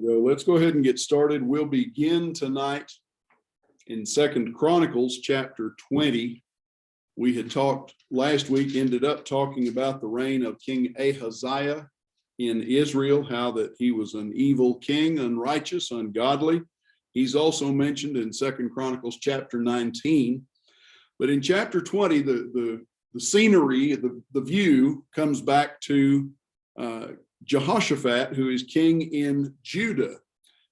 Well, let's go ahead and get started. We'll begin tonight in Second Chronicles chapter 20. We had talked last week, ended up talking about the reign of King Ahaziah in Israel, how that he was an evil king, unrighteous, ungodly. He's also mentioned in Second Chronicles chapter 19. But in chapter 20, the scenery, the view comes back to Jehoshaphat, who is king in Judah.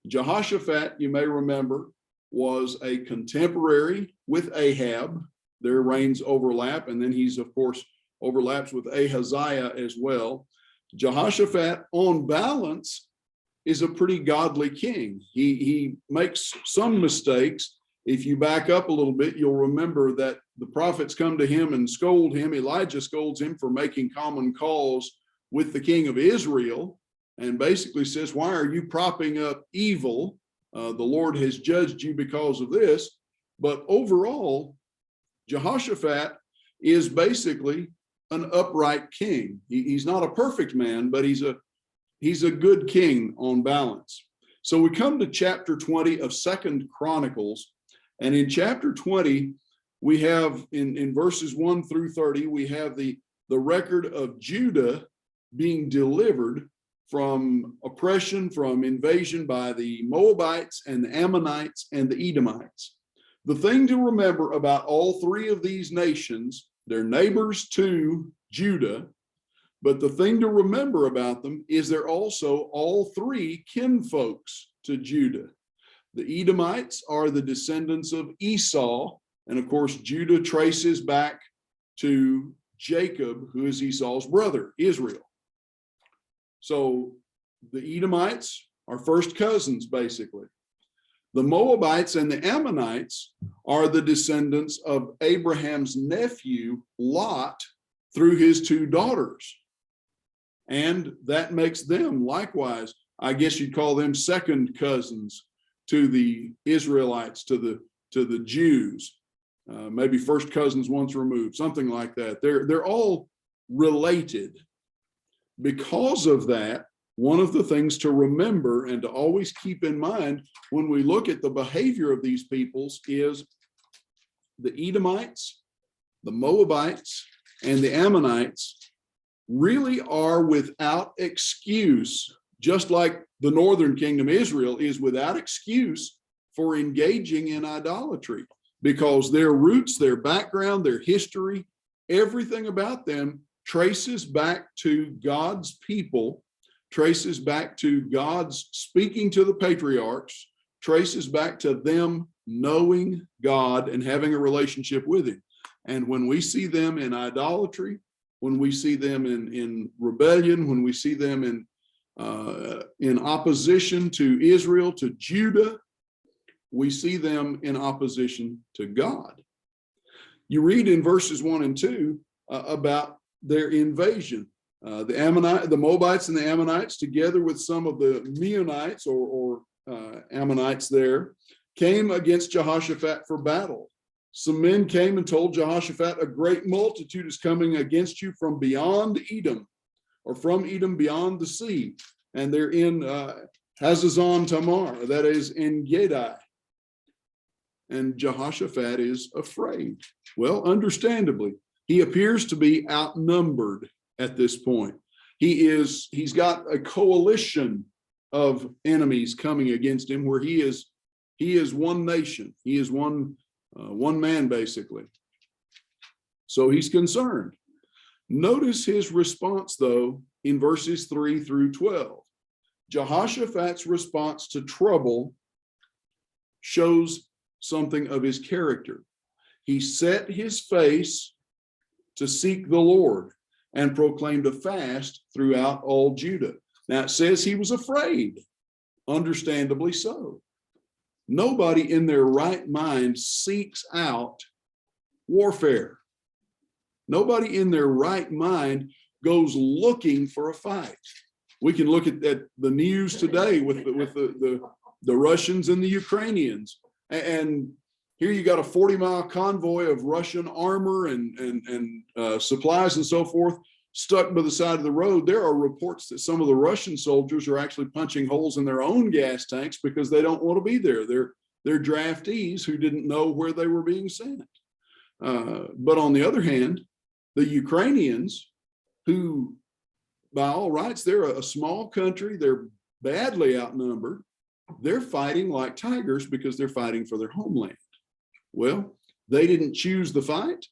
Jehoshaphat, you may remember, was a contemporary with Ahab. Their reigns overlap, and then he's, of course, overlaps with Ahaziah as well. Jehoshaphat, on balance, is a pretty godly king. He makes some mistakes. If you back up a little bit, you'll remember that the prophets come to him and scold him. Elijah scolds him for making common cause with the king of Israel, and basically says, why are you propping up evil? The Lord has judged you because of this. But overall, Jehoshaphat is basically an upright king. He's not a perfect man, but he's a good king on balance. So we come to chapter 20 of Second Chronicles, and in chapter 20, we have in verses 1 through 30, we have the record of Judah being delivered from oppression, from invasion by the Moabites and the Ammonites and the Edomites. The thing to remember about all three of these nations, they're neighbors to Judah, but the thing to remember about them is they're also all three kinfolks to Judah. The Edomites are the descendants of Esau, and of course, Judah traces back to Jacob, who is Esau's brother, Israel. So the Edomites are first cousins, basically. The Moabites and the Ammonites are the descendants of Abraham's nephew, Lot, through his two daughters. And that makes them likewise, I guess you'd call them second cousins to the Israelites, to the Jews. Maybe first cousins once removed, something like that. They're all related. Because of that, one of the things to remember and to always keep in mind when we look at the behavior of these peoples is the Edomites, the Moabites, and the Ammonites really are without excuse, just like the northern kingdom Israel is without excuse for engaging in idolatry, because their roots, their background, their history, everything about them traces back to God's people, traces back to God's speaking to the patriarchs, traces back to them knowing God and having a relationship with him. And when we see them in idolatry, when we see them in rebellion, when we see them in opposition to Israel, to Judah, we see them in opposition to God. You read in verses 1 and 2 about their invasion. The Moabites and the Ammonites, together with some of the Meunites or Ammonites there, came against Jehoshaphat for battle. Some men came and told Jehoshaphat, a great multitude is coming against you from beyond Edom, or from Edom beyond the sea. And they're in Hazazon Tamar, that is in Gedi. And Jehoshaphat is afraid. Well, understandably, he appears to be outnumbered at this point. He's got a coalition of enemies coming against him, where he is one nation. He is one man, basically. So he's concerned. Notice his response, though, in verses 3 through 12. Jehoshaphat's response to trouble shows something of his character. He set his face to seek the Lord and proclaimed a fast throughout all Judah. Now it says he was afraid, understandably so. Nobody in their right mind seeks out warfare. Nobody in their right mind goes looking for a fight. We can look at the news today with the Russians and the Ukrainians, and here you got a 40-mile convoy of Russian armor and supplies and so forth stuck by the side of the road. There are reports that some of the Russian soldiers are actually punching holes in their own gas tanks because they don't want to be there. They're draftees who didn't know where they were being sent. But on the other hand, the Ukrainians, who by all rights, they're a small country, they're badly outnumbered, they're fighting like tigers because they're fighting for their homeland. Well, they didn't choose the fight,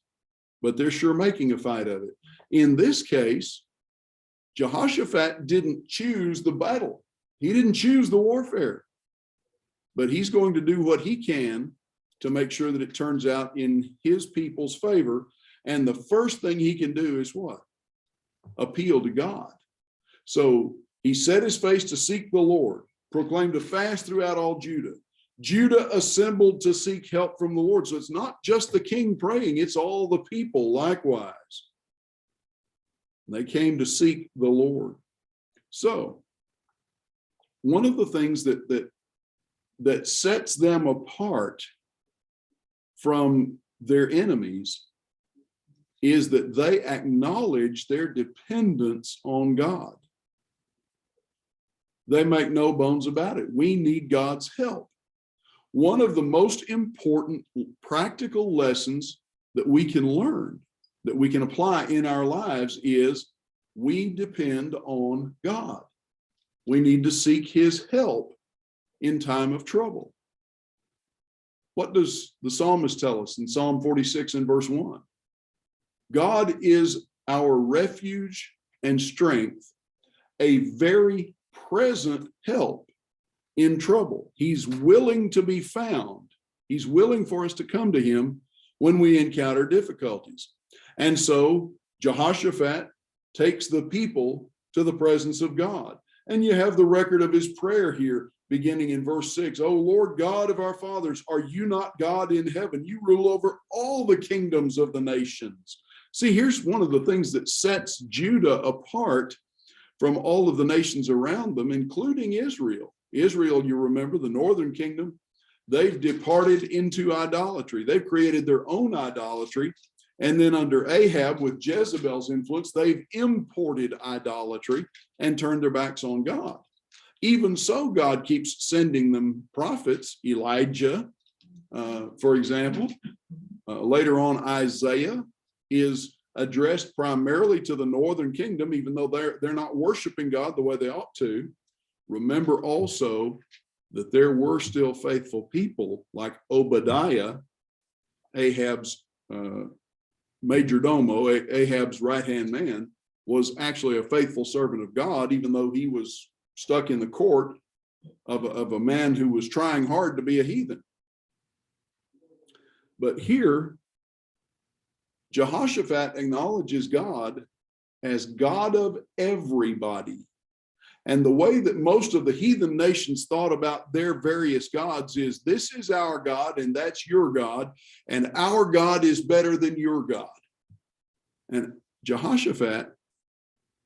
but they're sure making a fight of it. In this case, Jehoshaphat didn't choose the battle. He didn't choose the warfare, but he's going to do what he can to make sure that it turns out in his people's favor. And the first thing he can do is what? Appeal to God. So he set his face to seek the Lord, proclaimed a fast throughout all Judah. Judah assembled to seek help from the Lord. So it's not just the king praying, it's all the people likewise. They came to seek the Lord. So one of the things that sets them apart from their enemies is that they acknowledge their dependence on God. They make no bones about it. We need God's help. One of the most important practical lessons that we can learn, that we can apply in our lives, is we depend on God. We need to seek his help in time of trouble. What does the psalmist tell us in Psalm 46 and verse 1? God is our refuge and strength, a very present help in trouble. He's willing to be found. He's willing for us to come to him when we encounter difficulties. And so Jehoshaphat takes the people to the presence of God. And you have the record of his prayer here, beginning in verse 6. O Lord God of our fathers, are you not God in heaven? You rule over all the kingdoms of the nations. See, here's one of the things that sets Judah apart from all of the nations around them, including Israel. Israel, you remember, the northern kingdom, they've departed into idolatry. They've created their own idolatry. And then under Ahab, with Jezebel's influence, they've imported idolatry and turned their backs on God. Even so, God keeps sending them prophets. Elijah, for example. Later on, Isaiah is addressed primarily to the northern kingdom, even though they're not worshiping God the way they ought to. Remember also that there were still faithful people like Obadiah, Ahab's major domo, Ahab's right-hand man, was actually a faithful servant of God, even though he was stuck in the court of a man who was trying hard to be a heathen. But here, Jehoshaphat acknowledges God as God of everybody. And the way that most of the heathen nations thought about their various gods is, this is our God and that's your God, and our God is better than your God. And Jehoshaphat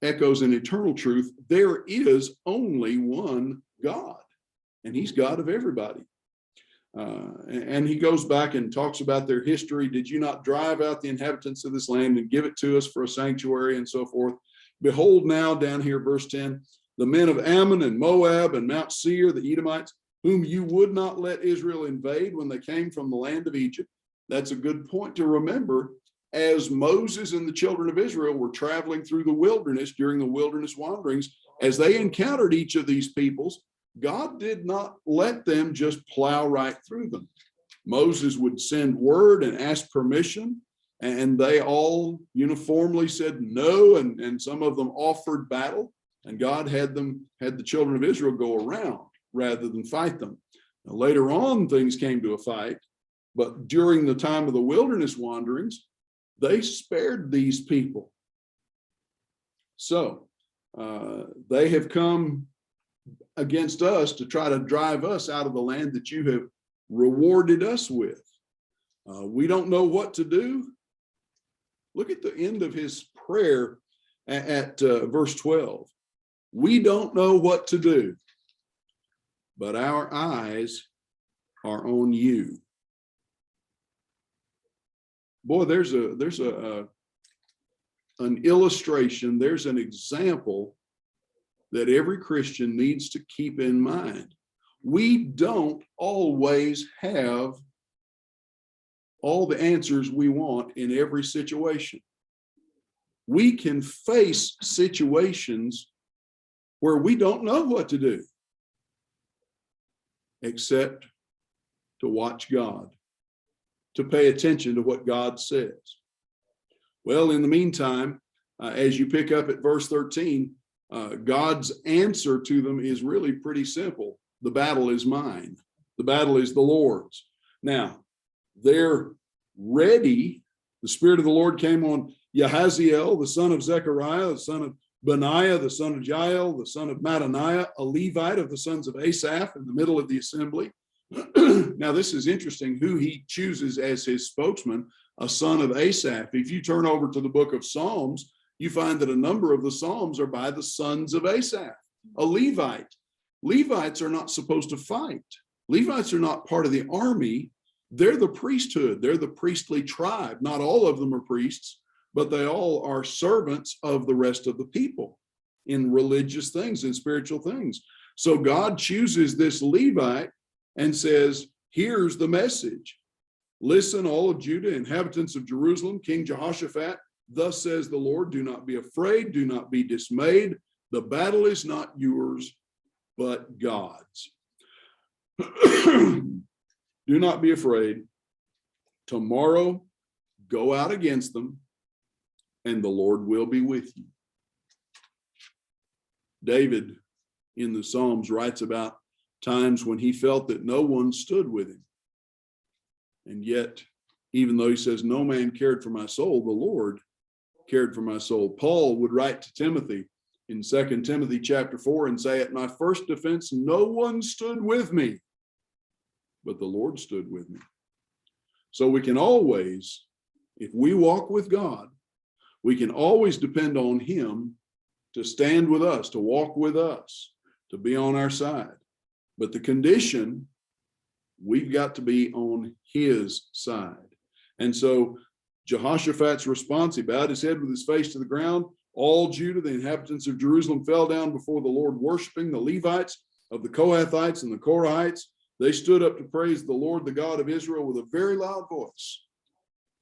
echoes an eternal truth. There is only one God, and he's God of everybody. And he goes back and talks about their history. Did you not drive out the inhabitants of this land and give it to us for a sanctuary, and so forth? Behold now, down here, verse 10, the men of Ammon and Moab and Mount Seir, the Edomites, whom you would not let Israel invade when they came from the land of Egypt. That's a good point to remember. As Moses and the children of Israel were traveling through the wilderness during the wilderness wanderings, as they encountered each of these peoples, God did not let them just plow right through them. Moses would send word and ask permission, and they all uniformly said no, and some of them offered battle, and God had the children of Israel go around rather than fight them. Now, later on, things came to a fight, but during the time of the wilderness wanderings, they spared these people. So they have come against us to try to drive us out of the land that you have rewarded us with. We don't know what to do. Look at the end of his prayer at verse 12. We don't know what to do, but our eyes are on you. Boy, there's a an illustration, there's an example that every Christian needs to keep in mind. We don't always have all the answers we want in every situation. We can face situations where we don't know what to do, except to watch God, to pay attention to what God says. Well, in the meantime, as you pick up at verse 13, God's answer to them is really pretty simple. The battle is mine. The battle is the Lord's. Now, they're ready. The Spirit of the Lord came on Yahaziel, the son of Zechariah, the son of Benaiah, the son of Jael, the son of Mattaniah, a Levite of the sons of Asaph, in the middle of the assembly. Now, this is interesting who he chooses as his spokesman, a son of Asaph. If you turn over to the book of Psalms, you find that a number of the Psalms are by the sons of Asaph, a Levite. Levites are not supposed to fight. Levites are not part of the army. They're the priesthood. They're the priestly tribe. Not all of them are priests, but they all are servants of the rest of the people in religious things, in spiritual things. So God chooses this Levite and says, here's the message. Listen, all of Judah, inhabitants of Jerusalem, King Jehoshaphat, thus says the Lord, do not be afraid, do not be dismayed. The battle is not yours, but God's. Do not be afraid. Tomorrow, go out against them, and the Lord will be with you. David in the Psalms writes about times when he felt that no one stood with him. And yet, even though he says, no man cared for my soul, the Lord cared for my soul. Paul would write to Timothy in 2 Timothy chapter 4 and say, at my first defense, no one stood with me, but the Lord stood with me. So we can always, if we walk with God, we can always depend on him to stand with us, to walk with us, to be on our side. But the condition, we've got to be on his side. And so Jehoshaphat's response, he bowed his head with his face to the ground. All Judah, the inhabitants of Jerusalem, fell down before the Lord, worshiping. The Levites of the Kohathites and the Korahites, they stood up to praise the Lord, the God of Israel, with a very loud voice.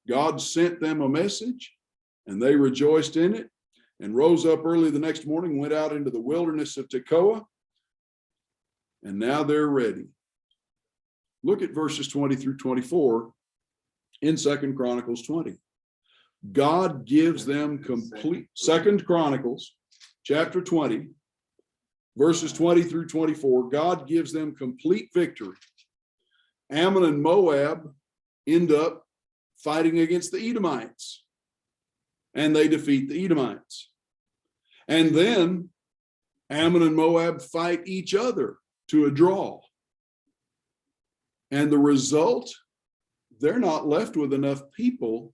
God sent them a message, and they rejoiced in it, and rose up early the next morning, went out into the wilderness of Tekoa, and now they're ready. Look at verses 20 through 24 in 2 Chronicles 20. God gives them complete, 2 Chronicles chapter 20, verses 20 through 24, God gives them complete victory. Ammon and Moab end up fighting against the Edomites, and they defeat the Edomites. And then Ammon and Moab fight each other to a draw. And the result, they're not left with enough people,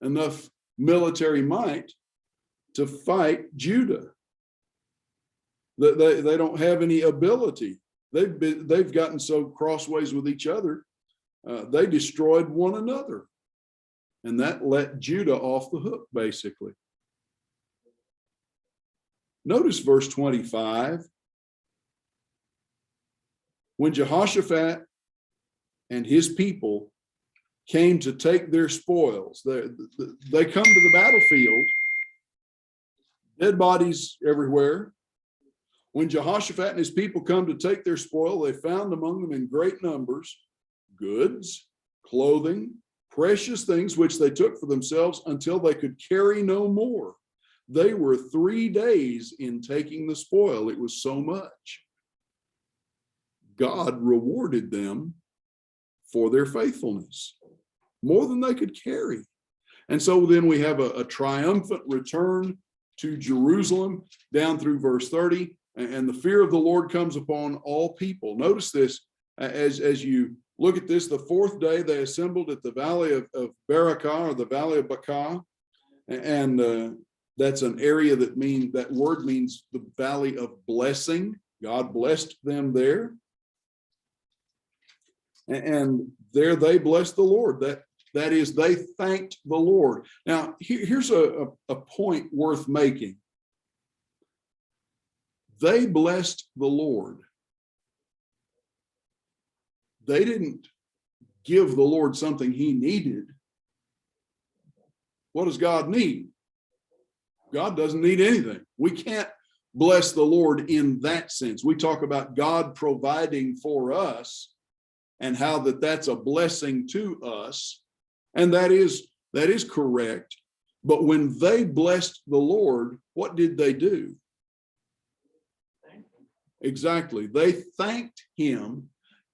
enough military might to fight Judah. They don't have any ability. They've gotten so crossways with each other, they destroyed one another. And that let Judah off the hook, basically. Notice verse 25. When Jehoshaphat and his people came to take their spoils, they come to the battlefield, dead bodies everywhere. When Jehoshaphat and his people come to take their spoil, they found among them in great numbers goods, clothing, precious things, which they took for themselves until they could carry no more. They were 3 days in taking the spoil. It was so much. God rewarded them for their faithfulness, more than they could carry. And so then we have a triumphant return to Jerusalem down through verse 30. And the fear of the Lord comes upon all people. Notice this, as you look at this, the fourth day they assembled at the valley of Barakah, or the valley of Bakah. And that's an area that word means the valley of blessing. God blessed them there. And there they blessed the Lord. That is, they thanked the Lord. Now, here's a point worth making. They blessed the Lord. They didn't give the Lord something he needed. What does God need? God doesn't need anything. We can't bless the Lord in that sense. We talk about God providing for us and how that's a blessing to us. And that is correct. But when they blessed the Lord, what did they do? Exactly. They thanked him.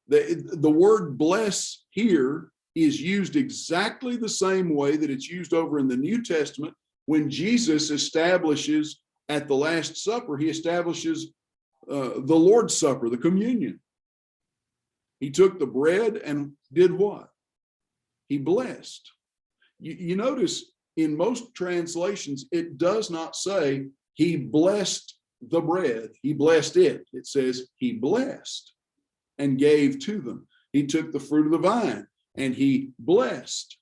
The word bless here is used exactly the same way that it's used over in the New Testament when Jesus establishes at the Last Supper, he establishes the Lord's Supper, the communion. He took the bread and did what? He blessed. You notice in most translations, it does not say he blessed the bread. He blessed it. It says he blessed and gave to them. He took the fruit of the vine and he blessed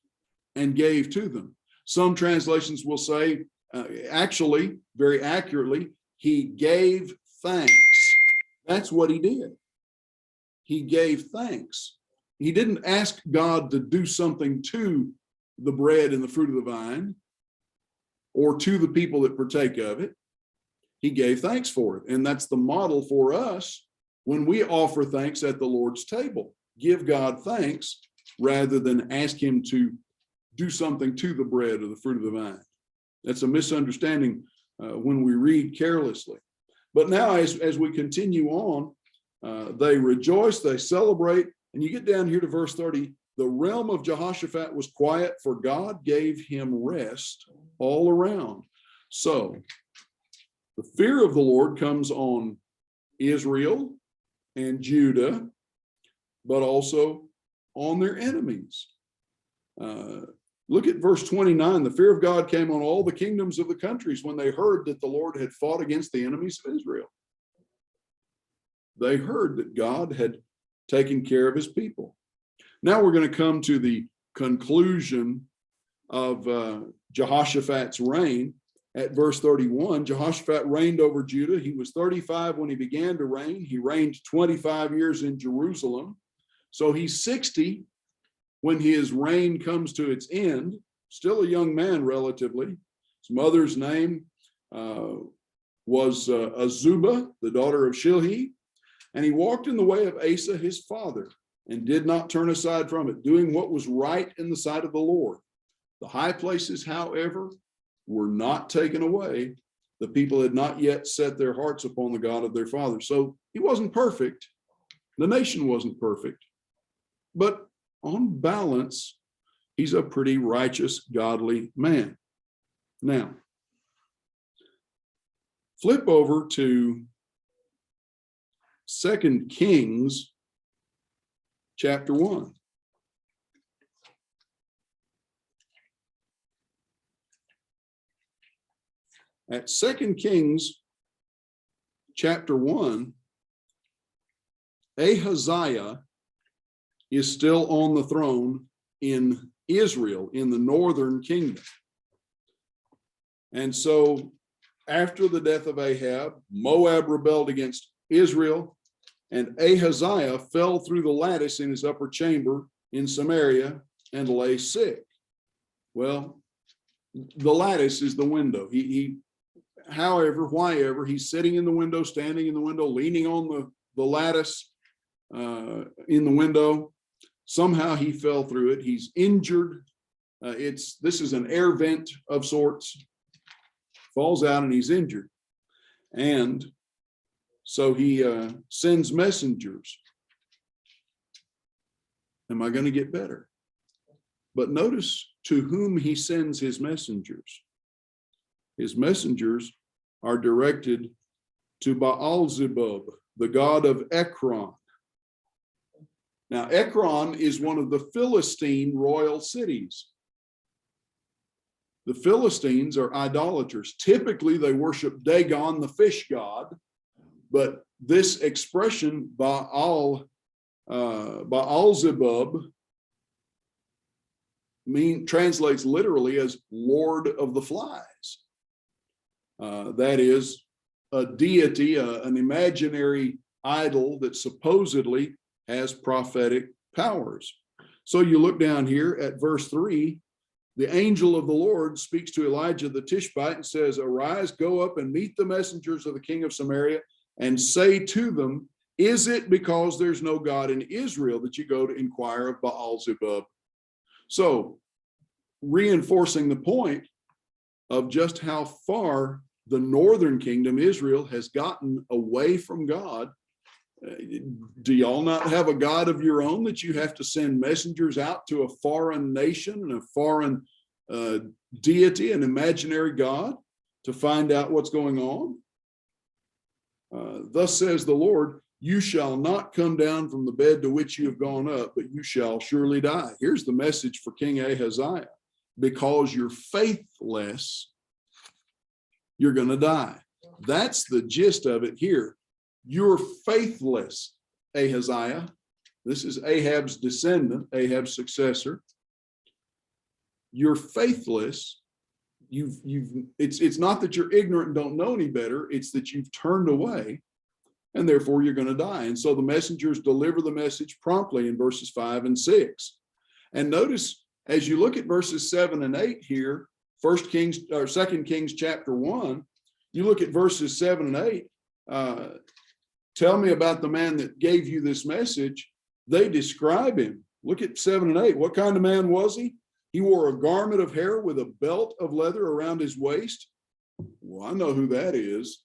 and gave to them. Some translations will say, actually, very accurately, he gave thanks. That's what he did. He gave thanks. He didn't ask God to do something to the bread and the fruit of the vine or to the people that partake of it. He gave thanks for it. And that's the model for us when we offer thanks at the Lord's table. Give God thanks rather than ask him to do something to the bread or the fruit of the vine. That's a misunderstanding when we read carelessly. But now as we continue on, they rejoice, they celebrate, and you get down here to verse 30, the realm of Jehoshaphat was quiet, for God gave him rest all around. So the fear of the Lord comes on Israel and Judah, but also on their enemies. Look at verse 29. The fear of God came on all the kingdoms of the countries when they heard that the Lord had fought against the enemies of Israel. They heard that God had taken care of his people. Now we're going to come to the conclusion of Jehoshaphat's reign. At verse 31, Jehoshaphat reigned over Judah. He was 35 when he began to reign. He reigned 25 years in Jerusalem. So he's 60 when his reign comes to its end. Still a young man, relatively. His mother's name was Azubah, the daughter of Shilhi. And he walked in the way of Asa, his father, and did not turn aside from it, doing what was right in the sight of the Lord. The high places, however, were not taken away. The people had not yet set their hearts upon the God of their fathers. So he wasn't perfect. The nation wasn't perfect. But on balance, he's a pretty righteous, godly man. Now, flip over to 2 Kings chapter 1. At 2 Kings chapter 1, Ahaziah is still on the throne in Israel, in the northern kingdom. And so after the death of Ahab, Moab rebelled against Israel, and Ahaziah fell through the lattice in his upper chamber in Samaria and lay sick. Well, the lattice is the window. However, he's sitting in the window, standing in the window, leaning on the lattice in the window. Somehow he fell through it. He's injured. This is an air vent of sorts. Falls out and he's injured. And so he sends messengers. Am I going to get better? But notice to whom he sends his messengers. His messengers are directed to Baal-zebub, the god of Ekron. Now, Ekron is one of the Philistine royal cities. The Philistines are idolaters. Typically, they worship Dagon, the fish god, but this expression, Baal-zebub, translates literally as Lord of the Flies. That is a deity, an imaginary idol that supposedly has prophetic powers. So you look down here at verse 3, the angel of the Lord speaks to Elijah the Tishbite and says, "Arise, go up and meet the messengers of the king of Samaria and say to them, is it because there's no God in Israel that you go to inquire of Baal-zebub?" So reinforcing the point of just how far the northern kingdom, Israel, has gotten away from God. Do y'all not have a God of your own that you have to send messengers out to a foreign nation and a foreign deity, an imaginary God, to find out what's going on? Thus says the Lord, you shall not come down from the bed to which you have gone up, but you shall surely die. Here's the message for King Ahaziah. Because you're faithless, you're going to die. That's the gist of it here. You're faithless, Ahaziah. This is Ahab's descendant, Ahab's successor. You're faithless. It's not that you're ignorant and don't know any better. It's that you've turned away, and therefore you're going to die. And so the messengers deliver the message promptly in verses 5 and 6. And notice, as you look at verses 7 and 8 here, 2 Kings chapter 1, you look at verses 7 and 8, tell me about the man that gave you this message. They describe him. Look at 7 and 8. What kind of man was he? He wore a garment of hair with a belt of leather around his waist. Well, I know who that is.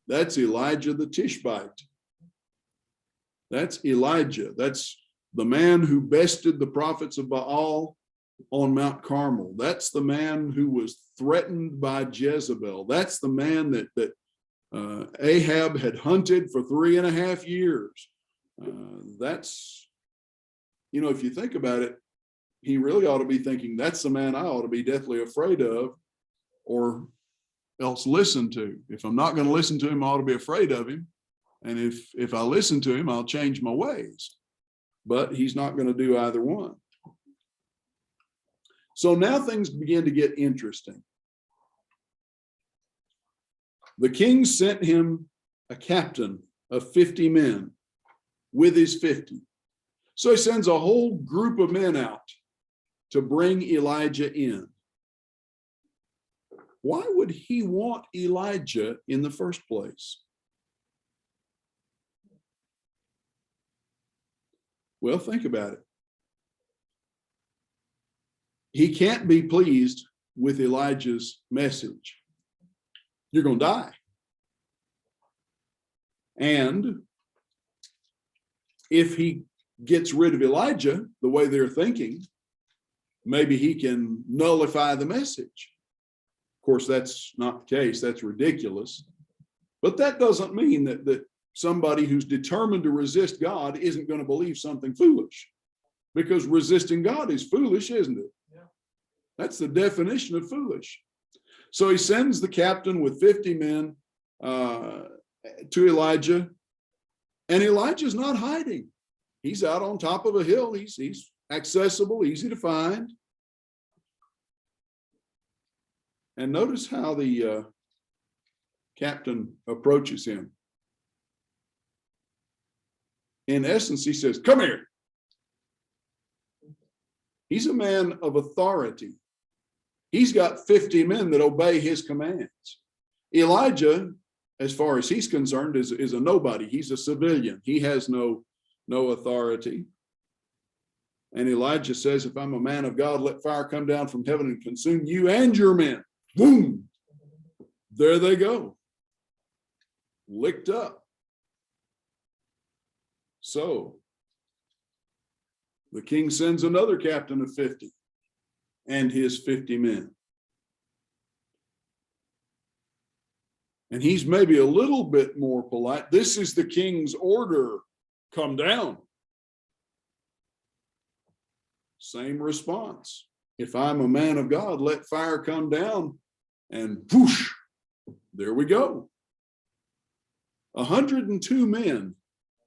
That's Elijah the Tishbite. That's Elijah. That's the man who bested the prophets of Baal on Mount Carmel. That's the man who was threatened by Jezebel. That's the man that Ahab had hunted for 3.5 years. That's, if you think about it, he really ought to be thinking, that's the man I ought to be deathly afraid of, or else listen to. If I'm not going to listen to him, I ought to be afraid of him. And if I listen to him, I'll change my ways. But he's not going to do either one. So now things begin to get interesting. The king sent him a captain of 50 men with his 50. So he sends a whole group of men out to bring Elijah in. Why would he want Elijah in the first place? Well, think about it. He can't be pleased with Elijah's message. You're going to die. And if he gets rid of Elijah the way they're thinking, maybe he can nullify the message. Of course, that's not the case. That's ridiculous. But that doesn't mean that somebody who's determined to resist God isn't going to believe something foolish. Because resisting God is foolish, isn't it? Yeah. That's the definition of foolish. So he sends the captain with 50 men to Elijah. And Elijah's not hiding. He's out on top of a hill. He's accessible, easy to find. And notice how the captain approaches him. In essence, he says, "Come here." He's a man of authority. He's got 50 men that obey his commands. Elijah, as far as he's concerned, is a nobody. He's a civilian. He has no authority. And Elijah says, if I'm a man of God, let fire come down from heaven and consume you and your men. Boom! There they go. Licked up. So the king sends another captain of 50 and his 50 men. And he's maybe a little bit more polite. This is the king's order. Come down. Same response. If I'm a man of God, let fire come down, and whoosh, there we go. 102 men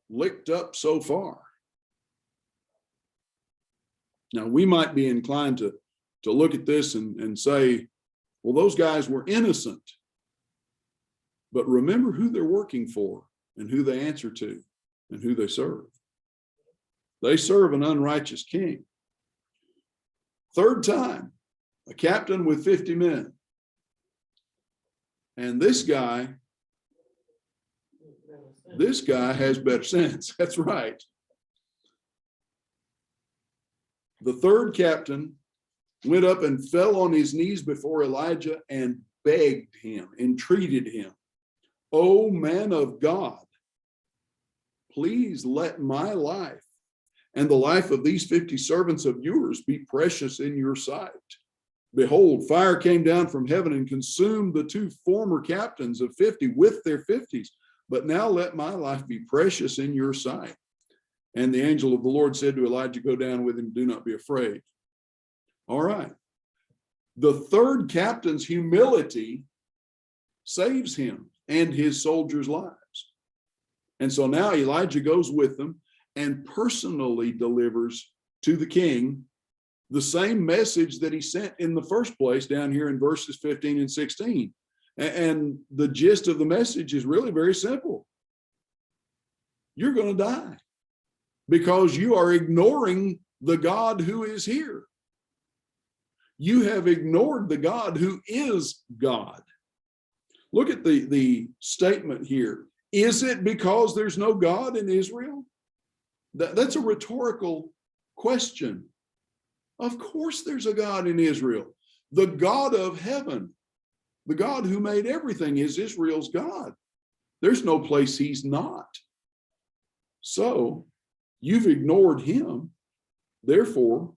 licked up so far. Now, we might be inclined to look at this and say, well, those guys were innocent. But remember who they're working for and who they answer to and who they serve. They serve an unrighteous king. Third time, a captain with 50 men. And this guy has better sense. That's right. The third captain went up and fell on his knees before Elijah and begged him, entreated him, "O man of God, please let my life and the life of these 50 servants of yours be precious in your sight." Behold, fire came down from heaven and consumed the two former captains of 50 with their 50s. But now let my life be precious in your sight. And the angel of the Lord said to Elijah, "Go down with him, do not be afraid." All right. The third captain's humility saves him and his soldiers' lives. And so now Elijah goes with them and personally delivers to the king the same message that he sent in the first place down here in verses 15 and 16. And the gist of the message is really very simple. You're going to die because you are ignoring the God who is here. You have ignored the God who is God. Look at the statement here. Is it because there's no God in Israel? That's a rhetorical question. Of course there's a God in Israel. The God of heaven, the God who made everything, is Israel's God. There's no place he's not. So you've ignored him. Therefore,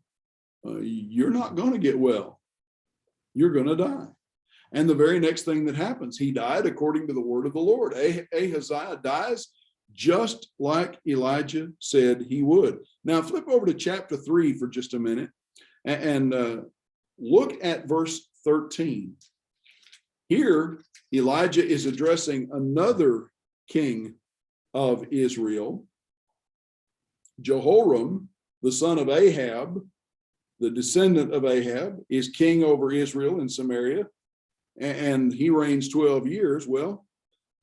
you're not going to get well. You're going to die. And the very next thing that happens, he died according to the word of the Lord. Ahaziah dies just like Elijah said he would. Now flip over to chapter 3 for just a minute and look at verse 13. Here, Elijah is addressing another king of Israel, Jehoram, the son of Ahab, the descendant of Ahab, is king over Israel in Samaria, and he reigns 12 years. Well,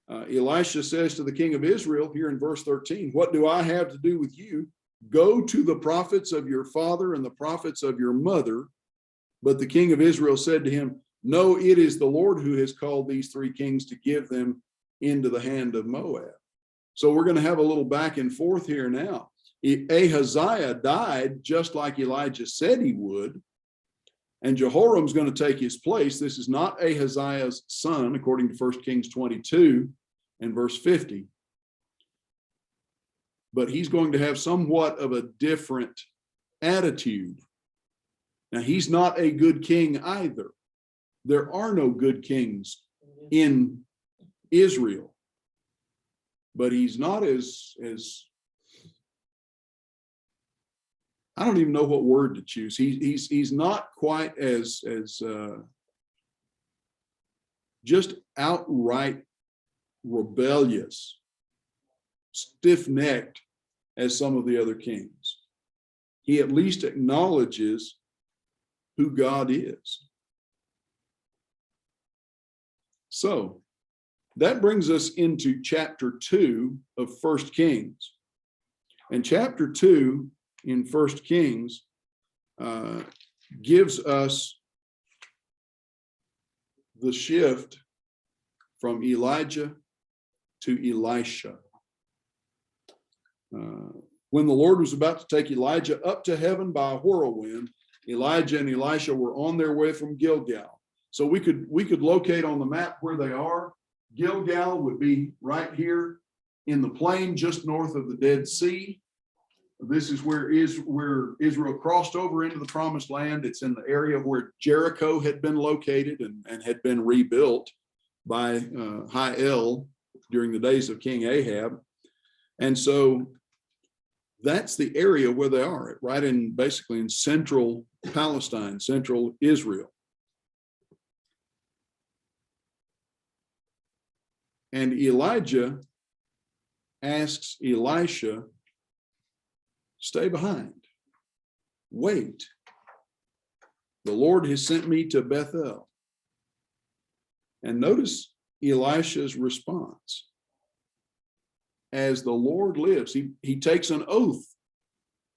Elisha says to the king of Israel here in verse 13, "What do I have to do with you? Go to the prophets of your father and the prophets of your mother." But the king of Israel said to him, "No, it is the Lord who has called these three kings to give them into the hand of Moab." So we're going to have a little back and forth here now. Ahaziah died just like Elijah said he would, and Jehoram's going to take his place. This is not Ahaziah's son, according to 1 Kings 22 and verse 50. But he's going to have somewhat of a different attitude. Now, he's not a good king either. There are no good kings in Israel. But he's not as I don't even know what word to choose. He's not quite as just outright rebellious, stiff-necked as some of the other kings. He at least acknowledges who God is. So that brings us into chapter 2 of 1 Kings. And chapter 2 in 1 Kings gives us the shift from Elijah to Elisha. When the Lord was about to take Elijah up to heaven by a whirlwind, Elijah and Elisha were on their way from Gilgal. So we could locate on the map where they are. Gilgal would be right here in the plain just north of the Dead Sea. This is where Israel crossed over into the promised land. It's in the area where Jericho had been located and had been rebuilt by Hiel during the days of King Ahab. And so that's the area where they are, right in basically in central Palestine, central Israel. And Elijah asks Elisha, "Stay behind. wait, the Lord has sent me to Bethel. And notice Elisha's response. As the Lord lives, he takes an oath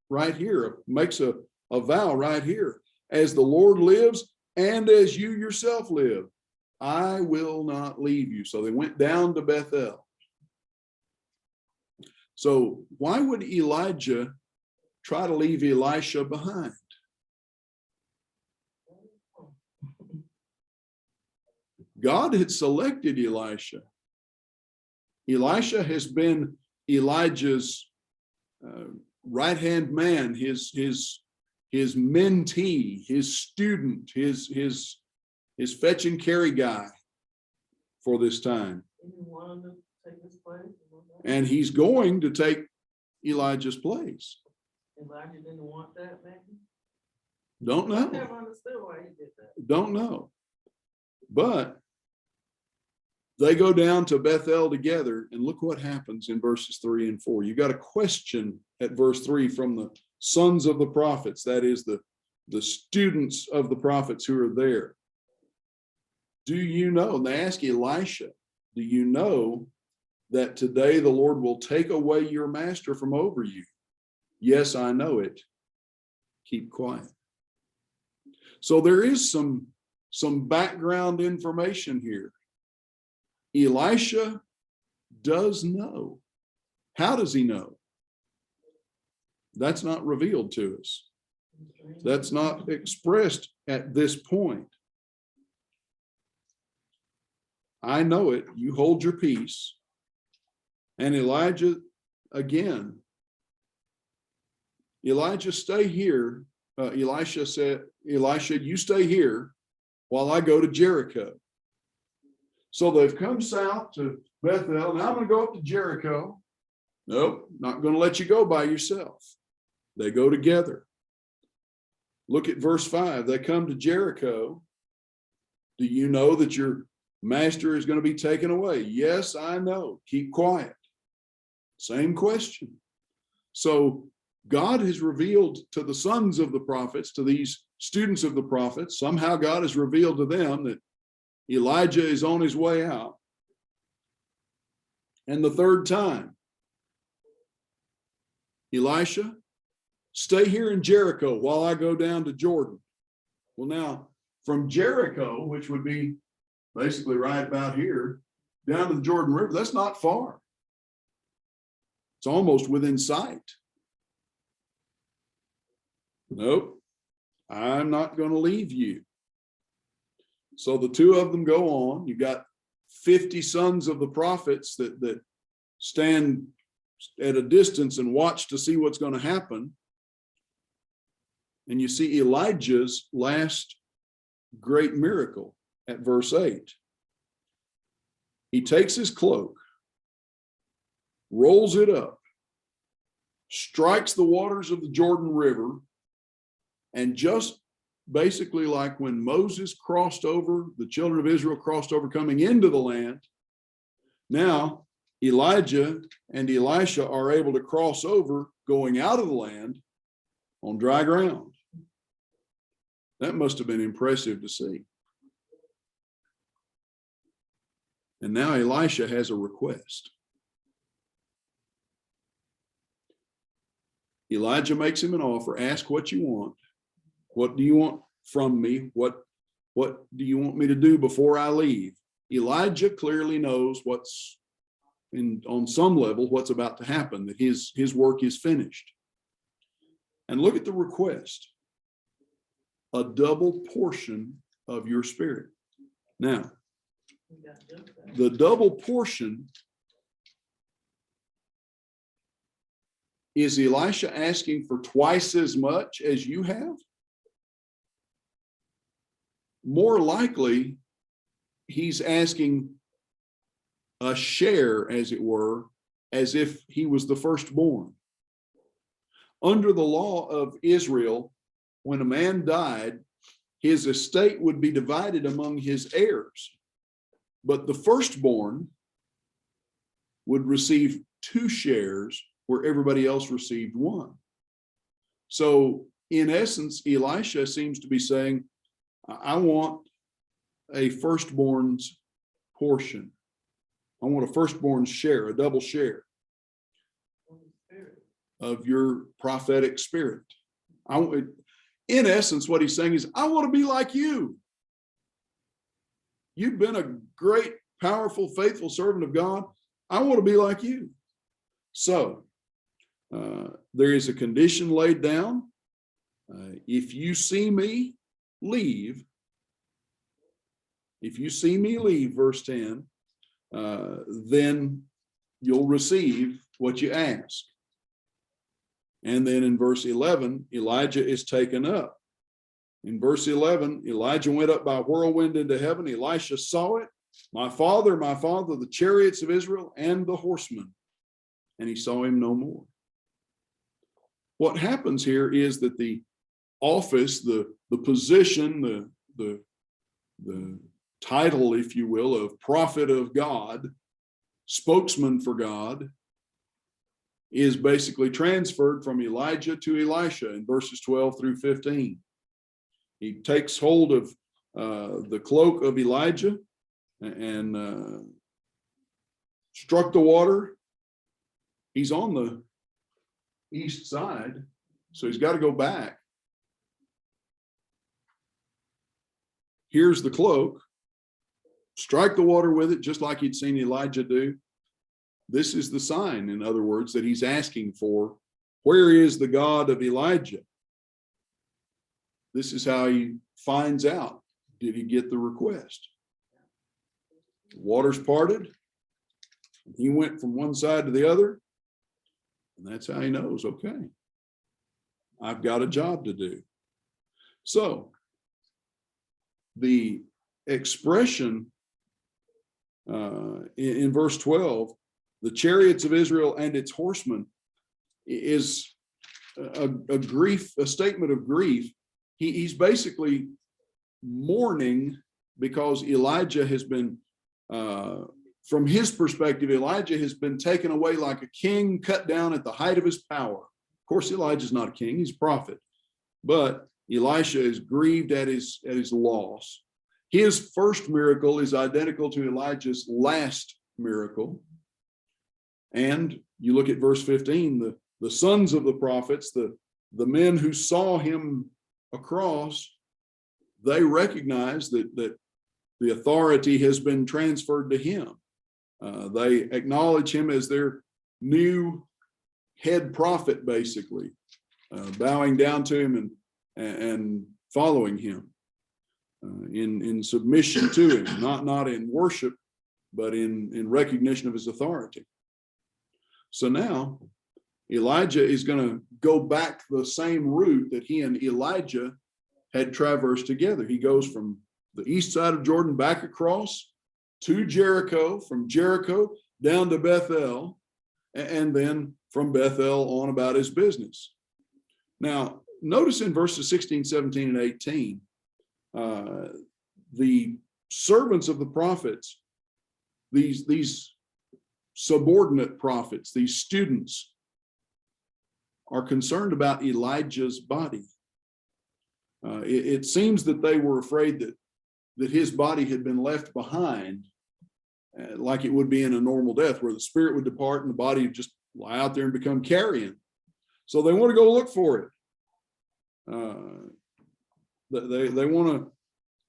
right here, makes a vow right here. As the Lord lives and as you yourself live, I will not leave you. So they went down to Bethel. So why would Elijah try to leave Elisha behind? God had selected Elisha. Elisha has been Elijah's right-hand man, his mentee, his student, his fetch and carry guy for this time. And he's going to take Elijah's place. Elijah didn't want that, maybe? Don't know. I never understood why he did that. Don't know. But they go down to Bethel together, and look what happens in verses 3 and 4. You got a question at verse 3 from the sons of the prophets, that is the students of the prophets who are there. Do you know? And they ask Elisha, do you know that today the Lord will take away your master from over you? Yes, I know it. Keep quiet. So there is some background information here. Elisha does know. How does he know? That's not revealed to us. That's not expressed at this point. I know it. You hold your peace. And Elijah, again, Elijah, stay here. Elisha said, Elisha, you stay here while I go to Jericho. So they've come south to Bethel. Now I'm going to go up to Jericho. Nope, not going to let you go by yourself. They go together. Look at verse 5. They come to Jericho. Do you know that your master is going to be taken away? Yes, I know. Keep quiet. Same question. So God has revealed to the sons of the prophets, to these students of the prophets, somehow God has revealed to them that Elijah is on his way out. And the third time, Elisha, stay here in Jericho while I go down to Jordan. Well, now, from Jericho, which would be basically right about here, down to the Jordan River, that's not far. It's almost within sight. Nope, I'm not going to leave you. So the two of them go on. You got 50 sons of the prophets that stand at a distance and watch to see what's going to happen. And you see Elijah's last great miracle at verse 8. He takes his cloak, rolls it up, strikes the waters of the Jordan River, and just basically like when Moses crossed over, the children of Israel crossed over coming into the land, now Elijah and Elisha are able to cross over going out of the land on dry ground. That must have been impressive to see. And now Elisha has a request. Elijah makes him an offer. Ask what you want. What do you want from me? What do you want me to do before I leave? Elijah clearly knows what's on some level what's about to happen, that his work is finished. And look at the request. A double portion of your spirit. Now, the double portion, is Elisha asking for twice as much as you have? More likely, he's asking a share, as it were, as if he was the firstborn. Under the law of Israel, when a man died, his estate would be divided among his heirs. But the firstborn would receive 2 shares where everybody else received 1. So in essence, Elisha seems to be saying, I want a firstborn's portion. I want a firstborn's share, a double share of your prophetic spirit. In essence, what he's saying is, I want to be like you. You've been a great, powerful, faithful servant of God. I want to be like you. So there is a condition laid down. If you see me leave, verse 10, then you'll receive what you ask. And then in verse 11, Elijah is taken up. In verse 11, Elijah went up by whirlwind into heaven. Elisha saw it. My father, the chariots of Israel and the horsemen. And he saw him no more. What happens here is that the office, the position, the title, if you will, of prophet of God, spokesman for God, is basically transferred from Elijah to Elisha in verses 12 through 15. He takes hold of the cloak of Elijah and struck the water. He's on the east side, so he's got to go back. Here's the cloak. Strike the water with it, just like he'd seen Elijah do. This is the sign, in other words, that he's asking for. Where is the God of Elijah? This is how he finds out. Did he get the request? The water's parted. He went from one side to the other. And that's how he knows, okay, I've got a job to do. So the expression in verse 12, the chariots of Israel and its horsemen, is a statement of grief. He's basically mourning because Elijah has been, from his perspective, Elijah has been taken away like a king, cut down at the height of his power. Of course, Elijah's not a king, he's a prophet. But Elisha is grieved at his loss. His first miracle is identical to Elijah's last miracle. And you look at verse 15, the sons of the prophets, the men who saw him across, they recognize that the authority has been transferred to him. They acknowledge him as their new head prophet, basically, bowing down to him and following him in submission to him, not in worship, but in recognition of his authority. So now Elijah is going to go back the same route that he and Elijah had traversed together. He goes from the east side of Jordan back across to Jericho, from Jericho down to Bethel, and then from Bethel on about his business. Now, notice in verses 16, 17, and 18, the servants of the prophets, these subordinate prophets, these students, are concerned about Elijah's body. It seems that they were afraid that his body had been left behind, like it would be in a normal death, where the spirit would depart and the body would just lie out there and become carrion. So they want to go look for it. They want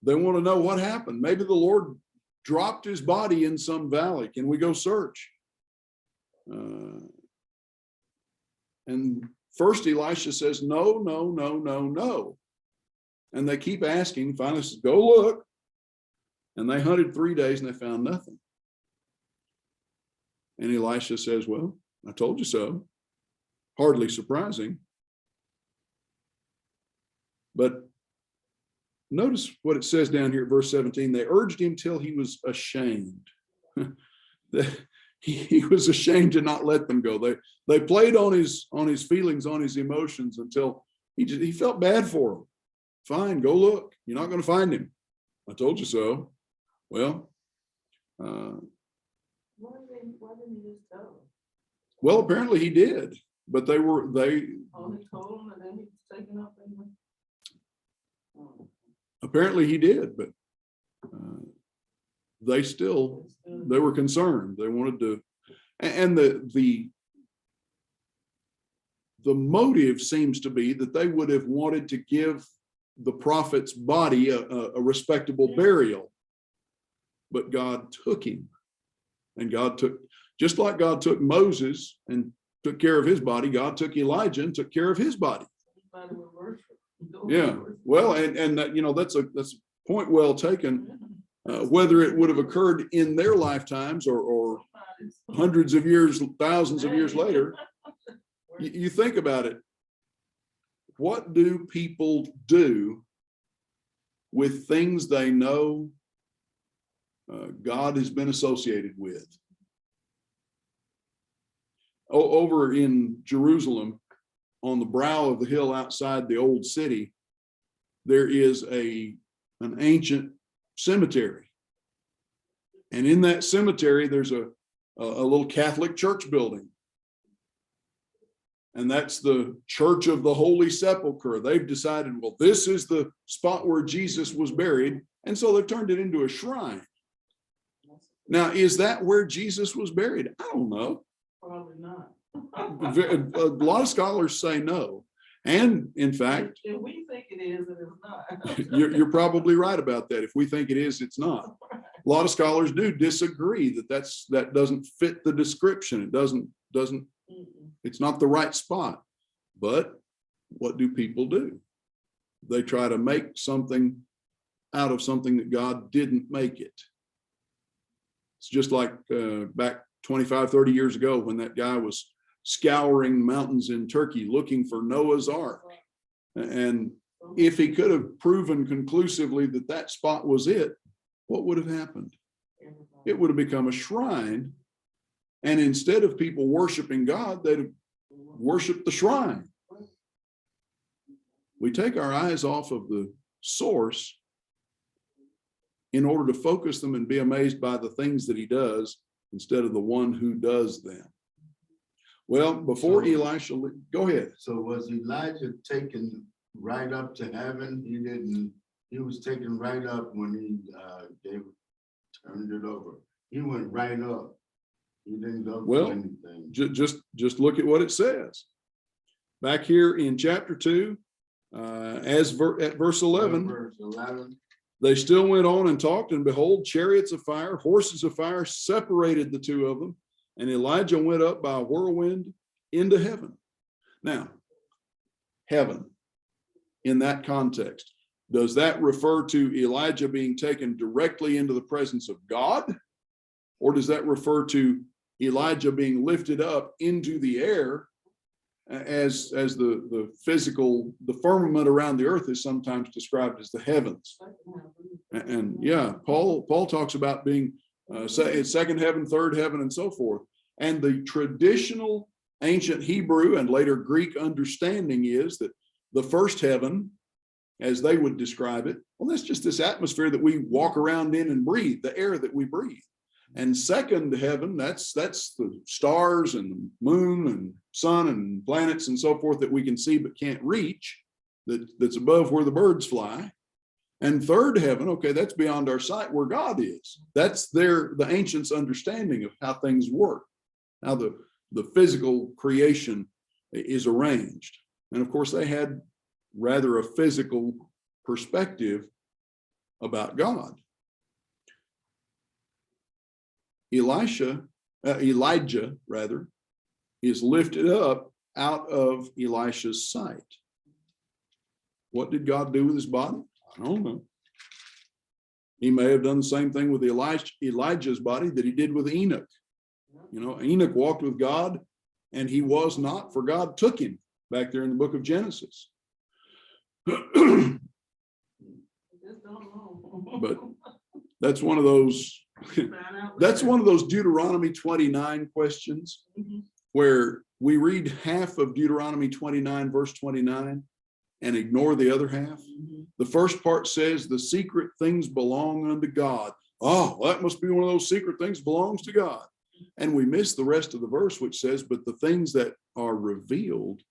to know what happened. Maybe the Lord dropped his body in some valley. Can we go search? And first Elisha says, no, no, no, no, no. And they keep asking. Finally says, go look. And they hunted 3 days and they found nothing. And Elisha says, well, I told you so. Hardly surprising. But notice what it says down here at verse 17. They urged him till he was ashamed. He was ashamed to not let them go. They played on his feelings, on his emotions, until he felt bad for them. Fine, go look. You're not going to find him. I told you so. Well, Why didn't he just tell them? well, apparently he did, but they Oh, he told them and then he taken up anyway? Oh, Apparently he did, but they were concerned. They wanted to, and the motive seems to be that they would have wanted to give the prophet's body a respectable burial, but God took him, and just like God took Moses and took care of his body, God took Elijah and took care of his body. Yeah, well, and that, that's a point well taken. Whether it would have occurred in their lifetimes or hundreds of years, thousands of years later, you think about it. What do people do with things they know God has been associated with? Over in Jerusalem, on the brow of the hill outside the old city, there is an ancient cemetery. And in that cemetery, there's a little Catholic church building. And that's the Church of the Holy Sepulchre. They've decided, well, this is the spot where Jesus was buried. And so they've turned it into a shrine. Now, is that where Jesus was buried? I don't know. Probably not. A lot of scholars say no. And in fact, if we think it is, it is not. you're probably right about that. If we think it is, it's not. A lot of scholars do disagree that doesn't fit the description. It doesn't, it's not the right spot. But what do people do? They try to make something out of something that God didn't make it. It's just like back 25, 30 years ago when that guy was scouring mountains in Turkey looking for Noah's Ark. And if he could have proven conclusively that that spot was it, what would have happened? It would have become a shrine. And instead of people worshiping God, they'd have worshiped the shrine. We take our eyes off of the source in order to focus them and be amazed by the things that he does instead of the one who does them. Well, before Elisha, go ahead. So was Elijah taken right up to heaven? He was taken right up when he turned it over. He went right up. He didn't go to anything. Just look at what it says. Back here in chapter 2, at verse 11. Verse 11. They still went on and talked, and behold, chariots of fire, horses of fire separated the two of them. And Elijah went up by a whirlwind into heaven. Now, heaven, in that context, does that refer to Elijah being taken directly into the presence of God? Or does that refer to Elijah being lifted up into the air as the physical, the firmament around the earth is sometimes described as the heavens? And yeah, Paul talks about being second heaven, third heaven, and so forth. And the traditional ancient Hebrew and later Greek understanding is that the first heaven, as they would describe it, well, that's just this atmosphere that we walk around in and breathe, the air that we breathe. And second heaven, that's the stars and the moon and sun and planets and so forth that we can see but can't reach, that's above where the birds fly. And third heaven, okay, that's beyond our sight where God is. That's the ancients' understanding of how things work, how the physical creation is arranged. And of course, they had rather a physical perspective about God. Elijah is lifted up out of Elisha's sight. What did God do with his body? I don't know. He may have done the same thing with Elijah's body that he did with Enoch. Enoch walked with God and he was not, for God took him back there in the book of Genesis. But that's one of those Deuteronomy 29 questions where we read half of Deuteronomy 29 verse 29 and ignore the other half. The first part says the secret things belong unto God. Oh, well, that must be one of those secret things belongs to God. And we miss the rest of the verse, which says, but the things that are revealed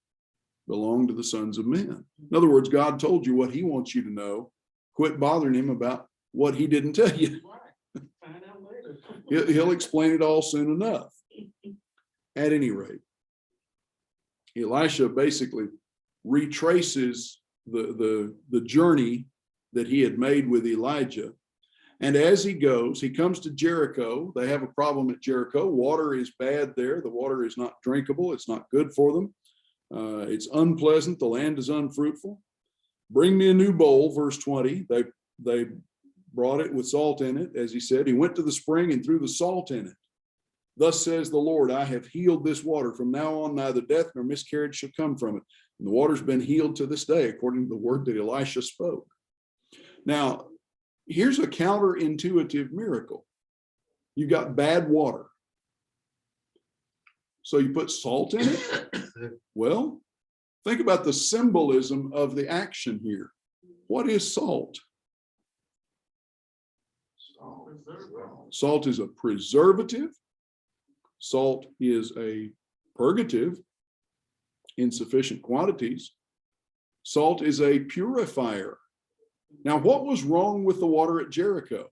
belong to the sons of men. In other words, God told you what he wants you to know. Quit bothering him about what he didn't tell you. Right. Find out later. He'll explain it all soon enough. At any rate, Elisha basically retraces the journey that he had made with Elijah. And as he goes, he comes to Jericho. They have a problem at Jericho. Water is bad there. The water is not drinkable. It's not good for them. It's unpleasant. The land is unfruitful. Bring me a new bowl, verse 20. They brought it with salt in it, as he said. He went to the spring and threw the salt in it. Thus says the Lord, I have healed this water. From now on, neither death nor miscarriage shall come from it. And the water's been healed to this day, according to the word that Elisha spoke. Now, here's a counterintuitive miracle. You got bad water. So you put salt in it? Well, think about the symbolism of the action here. What is salt? Salt is a preservative. Salt is a purgative in sufficient quantities. Salt is a purifier. Now, what was wrong with the water at Jericho?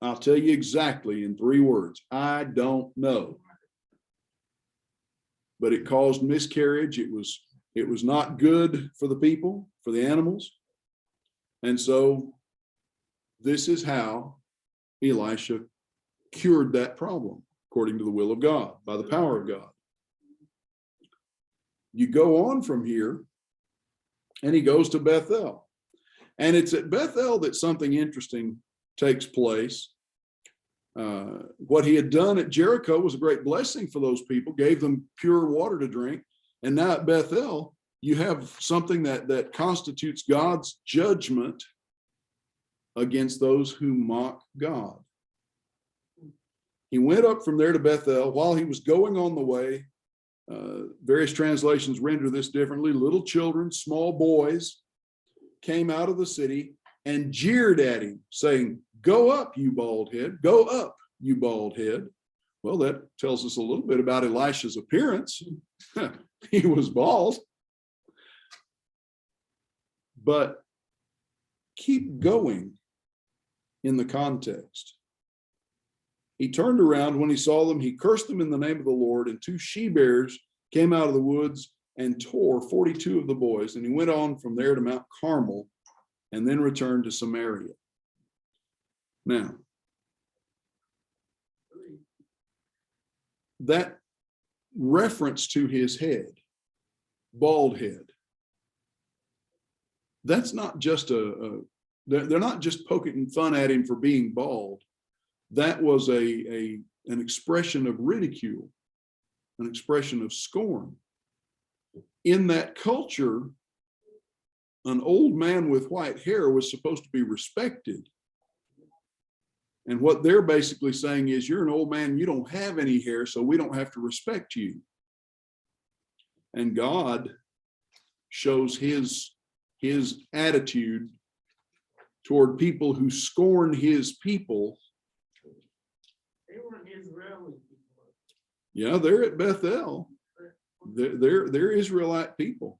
I'll tell you exactly in 3 words. I don't know. But it caused miscarriage. It was not good for the people, for the animals. And so this is how Elisha cured that problem, according to the will of God, by the power of God. You go on from here, and he goes to Bethel. And it's at Bethel that something interesting takes place. What he had done at Jericho was a great blessing for those people, gave them pure water to drink. And now at Bethel, you have something that constitutes God's judgment against those who mock God. He went up from there to Bethel. While he was going on the way, various translations render this differently. Little children, small boys, came out of the city and jeered at him, saying, "Go up, you bald head. Go up, you bald head." Well, that tells us a little bit about Elisha's appearance. He was bald. But keep going in the context. He turned around when he saw them. He cursed them in the name of the Lord, and 2 she-bears came out of the woods and tore 42 of the boys. And he went on from there to Mount Carmel and then returned to Samaria. Now, that reference to his head, bald head, that's not just they're not just poking fun at him for being bald. That was an expression of ridicule, an expression of scorn. In that culture, an old man with white hair was supposed to be respected. And what they're basically saying is, you're an old man, you don't have any hair, so we don't have to respect you. And God shows his attitude toward people who scorn his people. They weren't Israeli people. Yeah, they're at Bethel. They're Israelite people.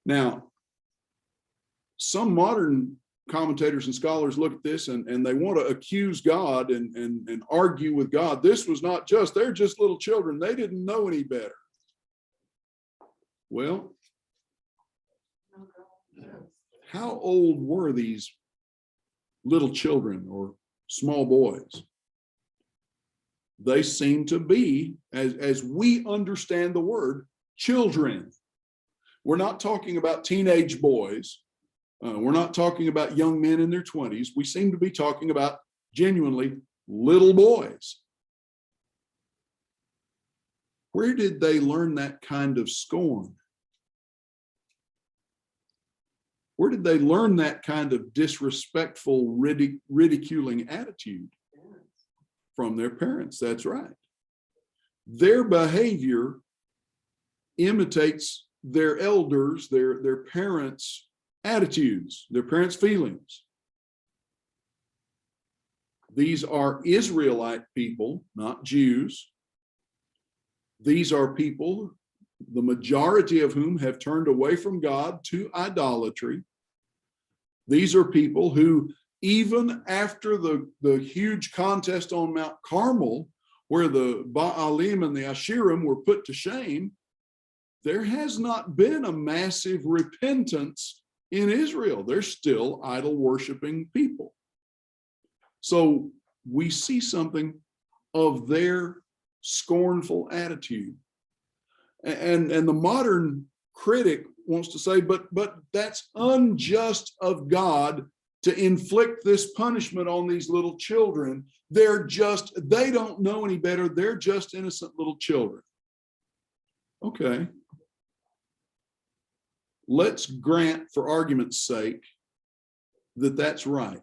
Now, some modern commentators and scholars look at this and they want to accuse God and argue with God. This was not just, they're just little children. They didn't know any better. Well, how old were these little children or small boys? They seem to be, as we understand the word, children. We're not talking about teenage boys. We're not talking about young men in their 20s. We seem to be talking about genuinely little boys. Where did they learn that kind of scorn? Where did they learn that kind of disrespectful, ridiculing attitude? From their parents, that's right. Their behavior imitates their elders, their parents' attitudes, their parents' feelings. These are Israelite people, not Jews. These are people the majority of whom have turned away from God to idolatry. These are people who, even after the huge contest on Mount Carmel, where the Baalim and the Asherim were put to shame, there has not been a massive repentance in Israel. They're still idol worshiping people. So we see something of their scornful attitude. And the modern critic wants to say, but that's unjust of God to inflict this punishment on these little children. They don't know any better. They're just innocent little children. Okay. Let's grant, for argument's sake, that that's right.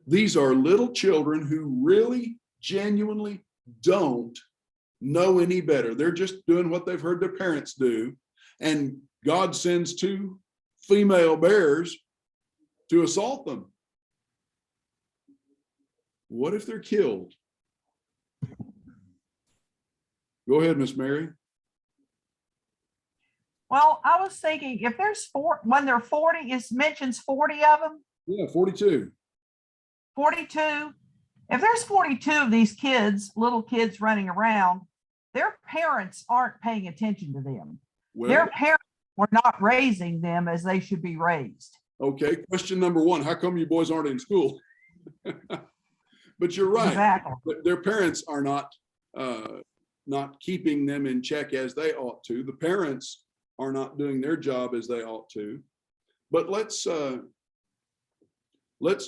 These are little children who really, genuinely don't know any better. They're just doing what they've heard their parents do. And God sends two female bears to assault them. What if they're killed? Go ahead, Miss Mary. Well, I was thinking if there's when they're 40, it mentions 40 of them. Yeah, 42. 42. If there's 42 of these kids, little kids running around, their parents aren't paying attention to them. Well, their parents were not raising them as they should be raised. Okay, question number one, how come you boys aren't in school? But you're right. Exactly. Their parents are not keeping them in check as they ought to. The parents are not doing their job as they ought to. But let's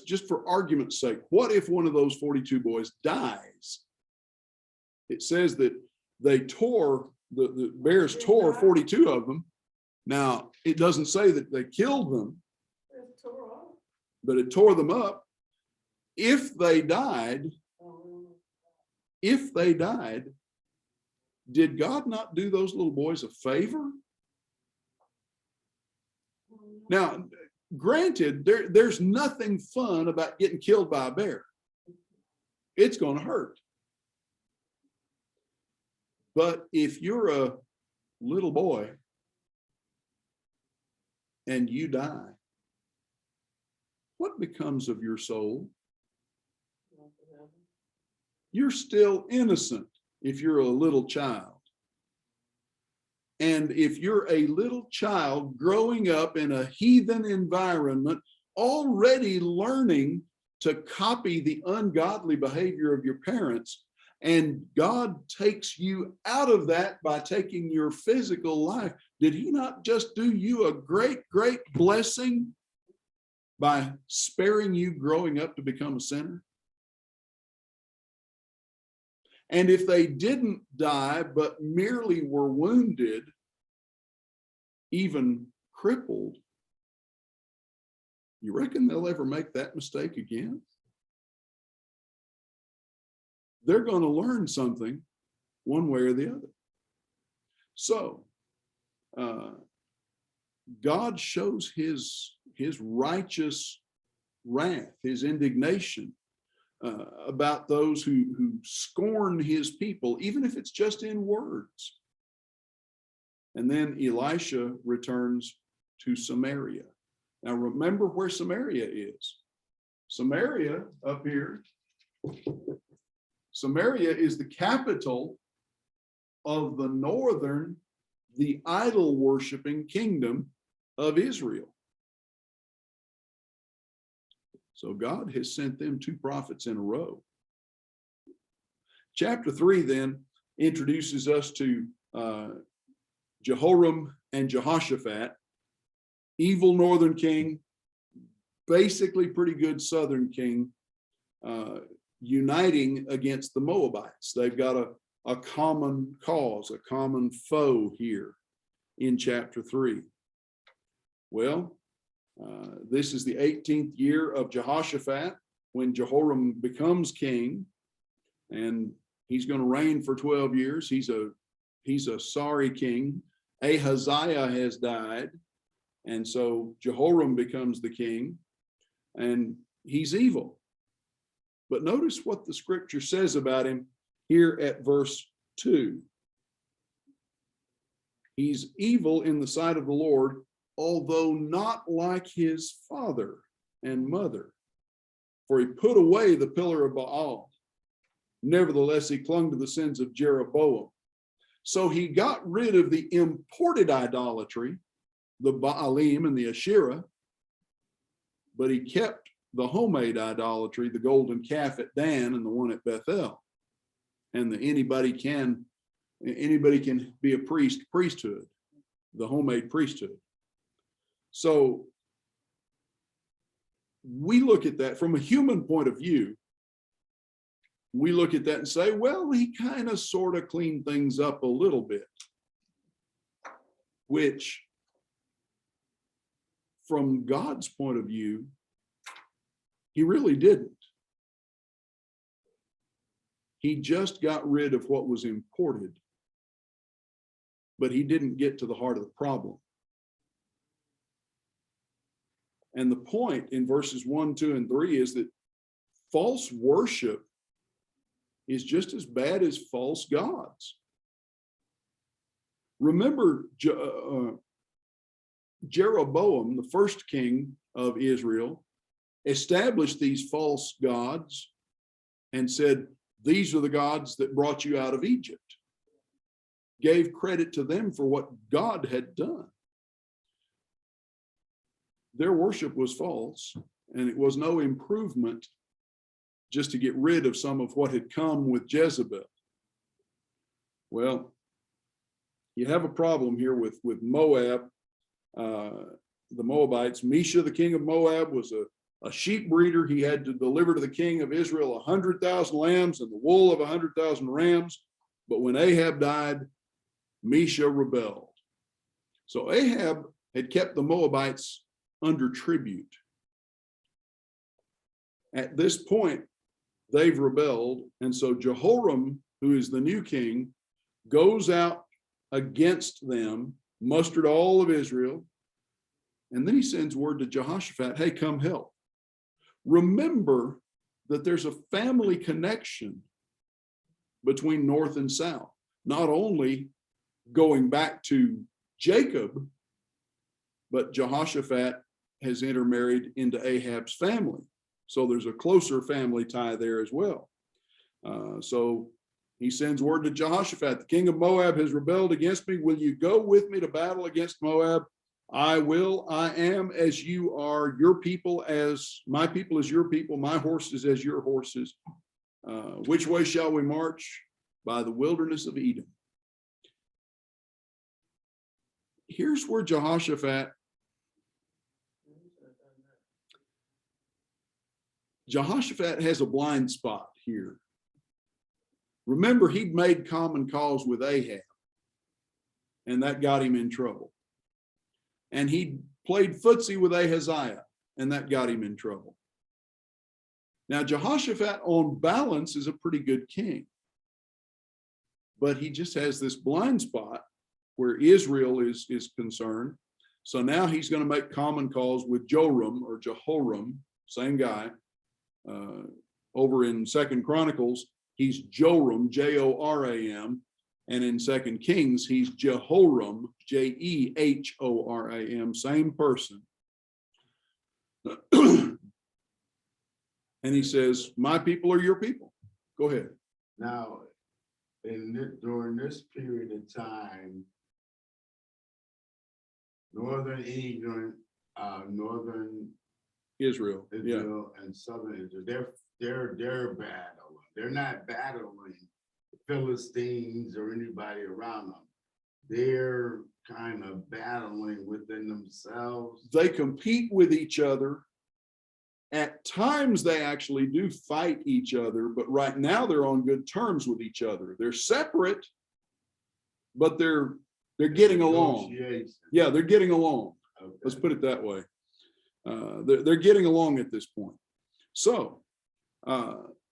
just, for argument's sake, what if one of those 42 boys dies? It says that the bears tore 42 of them. Now, it doesn't say that they killed them, but it tore them up. If they died, did God not do those little boys a favor? Now, granted, there's nothing fun about getting killed by a bear. It's going to hurt. But if you're a little boy and you die, what becomes of your soul? You're still innocent if you're a little child. And if you're a little child growing up in a heathen environment, already learning to copy the ungodly behavior of your parents, and God takes you out of that by taking your physical life, did he not just do you a great, great blessing by sparing you growing up to become a sinner? And if they didn't die, but merely were wounded, even crippled, you reckon they'll ever make that mistake again? They're going to learn something one way or the other. So, God shows his righteous wrath, his indignation about those who scorn his people, even if it's just in words. And then Elisha returns to Samaria. Now remember where Samaria is. Samaria up here. Samaria is the capital of the idol worshiping kingdom of Israel. So God has sent them two prophets in a row. Chapter 3 then introduces us to Jehoram and Jehoshaphat, evil northern king, basically pretty good southern king, uniting against the Moabites. They've got a common cause, a common foe here in chapter 3. Well, this is the 18th year of Jehoshaphat when Jehoram becomes king, and he's going to reign for 12 years. He's a sorry king. Ahaziah has died, and so Jehoram becomes the king, and he's evil. But notice what the scripture says about him here at verse 2. He's evil in the sight of the Lord, although not like his father and mother. For he put away the pillar of Baal. Nevertheless, he clung to the sins of Jeroboam. So he got rid of the imported idolatry, the Baalim and the Asherah, but he kept the homemade idolatry, the golden calf at Dan and the one at Bethel. And anybody can be a priesthood, the homemade priesthood. So we look at that from a human point of view. We look at that and say, well, he kind of sort of cleaned things up a little bit, which from God's point of view, he really didn't. He just got rid of what was imported, but he didn't get to the heart of the problem. And the point in verses 1, 2, and 3 is that false worship is just as bad as false gods. Remember, Jeroboam, the first king of Israel, established these false gods and said, these are the gods that brought you out of Egypt. Gave credit to them for what God had done. Their worship was false, and it was no improvement just to get rid of some of what had come with Jezebel. Well, you have a problem here with Moab, the Moabites. Mesha, the king of Moab, was a sheep breeder. He had to deliver to the king of Israel 100,000 lambs and the wool of 100,000 rams. But when Ahab died, Mesha rebelled. So Ahab had kept the Moabites under tribute. At this point, they've rebelled. And so Jehoram, who is the new king, goes out against them, mustered all of Israel. And then he sends word to Jehoshaphat, hey, come help. Remember that there's a family connection between north and south, not only going back to Jacob, but Jehoshaphat has intermarried into Ahab's family. So there's a closer family tie there as well. So he sends word to Jehoshaphat, the king of Moab has rebelled against me. Will you go with me to battle against Moab? I will. I am as you are, your people as my people as your people, my horses as your horses. Which way shall we march? By the wilderness of Edom. Here's where Jehoshaphat has a blind spot here. Remember, he'd made common cause with Ahab, and that got him in trouble. And he played footsie with Ahaziah, and that got him in trouble. Now, Jehoshaphat, on balance, is a pretty good king, but he just has this blind spot where Israel is concerned. So now he's going to make common cause with Joram or Jehoram, same guy. Over in 2 Chronicles, he's Joram, Joram, and in 2 Kings, he's Jehoram, Jehoram, same person. And he says, my people are your people. Go ahead. Now, during this period of time, northern Israel, and southern Israel, they're battling. They're not battling the Philistines or anybody around them. They're kind of battling within themselves. They compete with each other. At times they actually do fight each other, but right now they're on good terms with each other. They're separate, but they're getting along. Yeah, they're getting along. Okay. Let's put it that way. They're getting along at this point. So,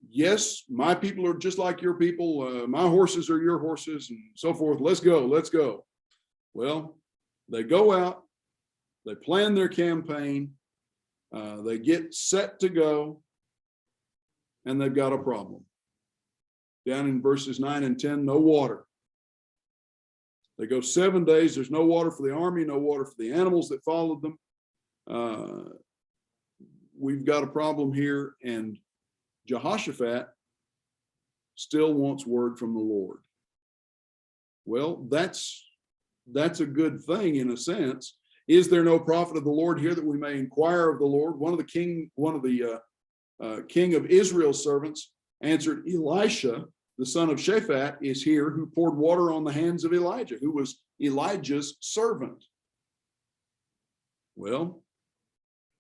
yes, my people are just like your people. My horses are your horses, and so forth. Let's go. Let's go. Well, they go out. They plan their campaign. They get set to go, and they've got a problem. Down in verses 9 and 10, no water. They go 7 days. There's no water for the army, no water for the animals that followed them. We've got a problem here, and Jehoshaphat still wants word from the Lord. Well, that's a good thing in a sense. Is there no prophet of the Lord here that we may inquire of the Lord? One of the king of Israel's servants answered, Elisha, the son of Shaphat, is here, who poured water on the hands of Elijah, who was Elijah's servant. Well,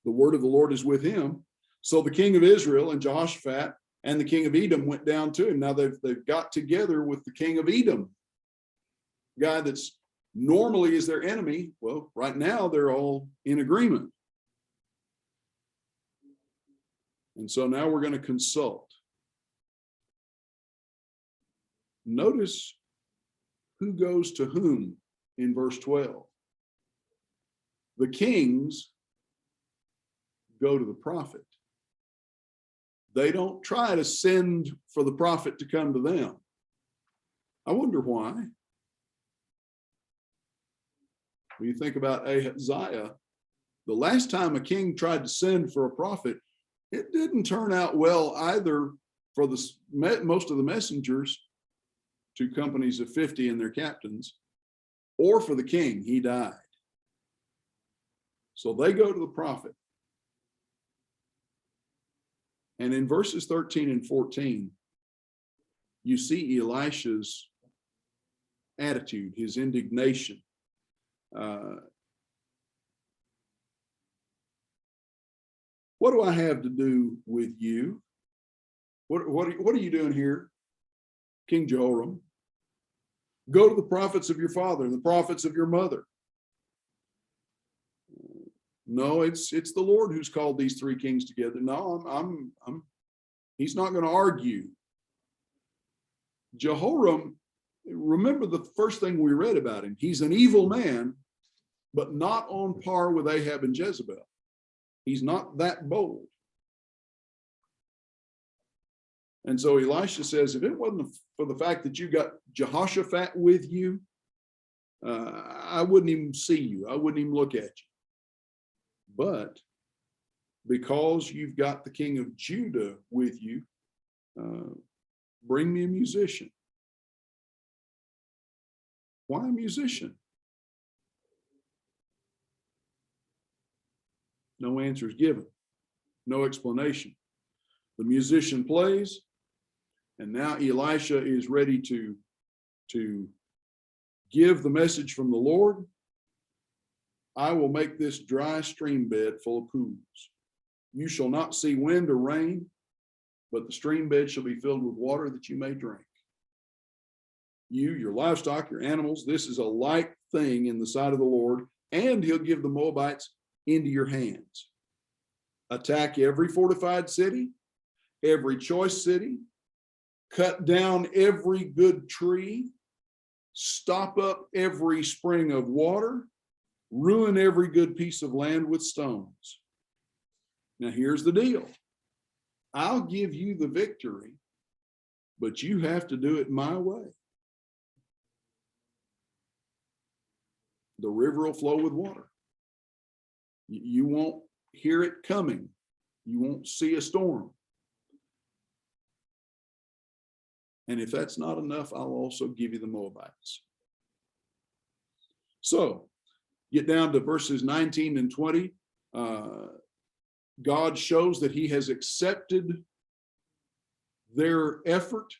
the word of the Lord is with him. So the king of Israel and Jehoshaphat and the king of Edom went down to him. Now they've got together with the king of Edom, guy that's normally is their enemy. Well, right now they're all in agreement. And so now we're going to consult. Notice who goes to whom in verse 12. The kings go to the prophet. They don't try to send for the prophet to come to them. I wonder why. When you think about Ahaziah, the last time a king tried to send for a prophet, it didn't turn out well either for most of the messengers, 2 companies of 50 and their captains, or for the king. He died. So they go to the prophet. And in verses 13 and 14, you see Elisha's attitude, his indignation. What do I have to do with you? What are you doing here, King Jehoram? Go to the prophets of your father and the prophets of your mother. No, it's the Lord who's called these 3 kings together. No, he's not going to argue. Jehoram, remember the first thing we read about him. He's an evil man, but not on par with Ahab and Jezebel. He's not that bold. And so Elisha says, if it wasn't for the fact that you got Jehoshaphat with you, I wouldn't even see you. I wouldn't even look at you. But because you've got the king of Judah with you, bring me a musician. Why a musician? No answer is given. No explanation. The musician plays, and now Elisha is ready to give the message from the Lord. I will make this dry stream bed full of pools. You shall not see wind or rain, but the stream bed shall be filled with water that you may drink. You, your livestock, your animals, this is a light thing in the sight of the Lord, and he'll give the Moabites into your hands. Attack every fortified city, every choice city, cut down every good tree, stop up every spring of water, ruin every good piece of land with stones. Now here's the deal. I'll give you the victory, but you have to do it my way. The river will flow with water. You won't hear it coming. You won't see a storm. And if that's not enough, I'll also give you the Moabites. So, get down to verses 19 and 20. God shows that he has accepted their effort,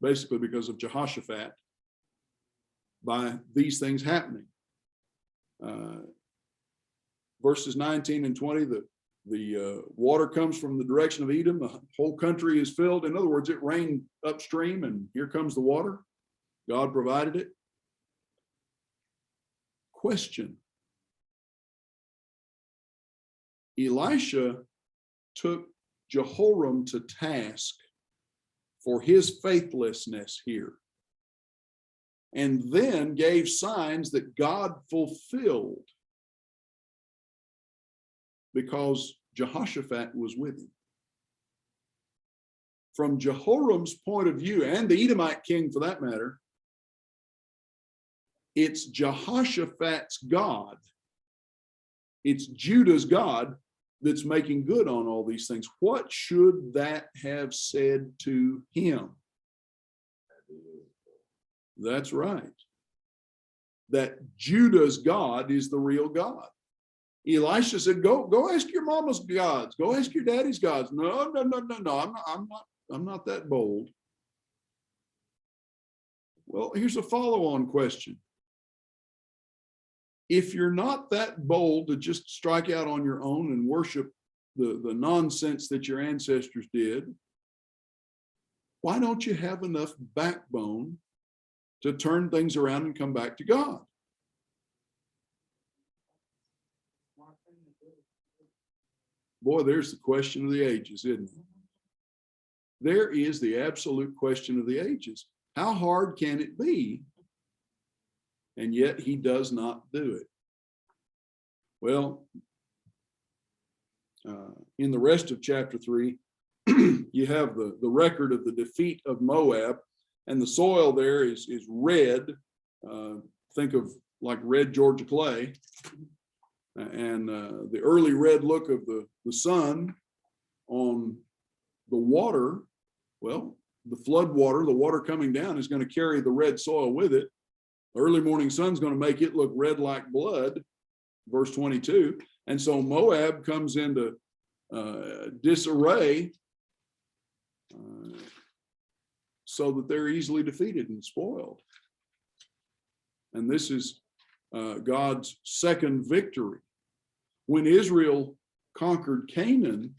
basically because of Jehoshaphat, by these things happening. Verses 19 and 20, the water comes from the direction of Edom. The whole country is filled. In other words, it rained upstream, and here comes the water. God provided it. Question. Elisha took Jehoram to task for his faithlessness here, and then gave signs that God fulfilled because Jehoshaphat was with him. From Jehoram's point of view, and the Edomite king for that matter, It's Jehoshaphat's God. It's Judah's God that's making good on all these things. What should that have said to him? That's right. That Judah's God is the real God. Elisha said, go ask your mama's gods. Go ask your daddy's gods. No. I'm not that bold. Well, here's a follow-on question. If you're not that bold to just strike out on your own and worship the nonsense that your ancestors did, why don't you have enough backbone to turn things around and come back to God? Boy, there's the question of the ages, isn't it? There is the absolute question of the ages. How hard can it be? And yet he does not do it. Well, in the rest of chapter 3, you have the record of the defeat of Moab, and the soil there is red. Think of like red Georgia clay, and the early red look of the sun on the water. Well, the flood water, the water coming down, is going to carry the red soil with it. The early morning sun's going to make it look red like blood, verse 22. And so Moab comes into disarray so that they're easily defeated and spoiled. And this is God's second victory. When Israel conquered Canaan,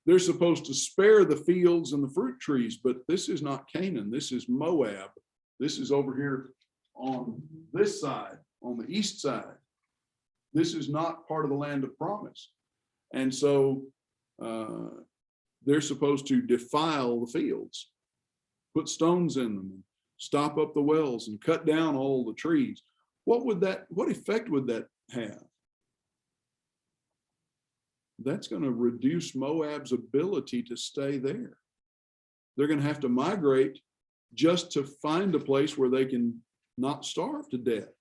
they're supposed to spare the fields and the fruit trees, but this is not Canaan. This is Moab. This is over here on this side, on the east side. This is not part of the land of promise. And so they're supposed to defile the fields, put stones in them, stop up the wells, and cut down all the trees. What effect would that have? That's going to reduce Moab's ability to stay there. They're going to have to migrate just to find a place where they can not starve to death.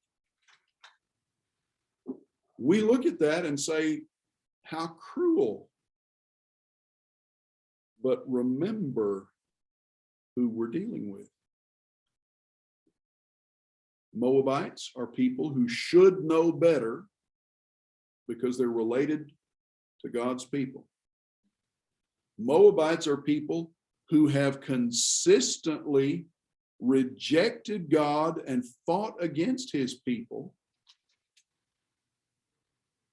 We look at that and say, how cruel. But remember who we're dealing with. Moabites are people who should know better because they're related to God's people. Moabites are people who have consistently rejected God and fought against his people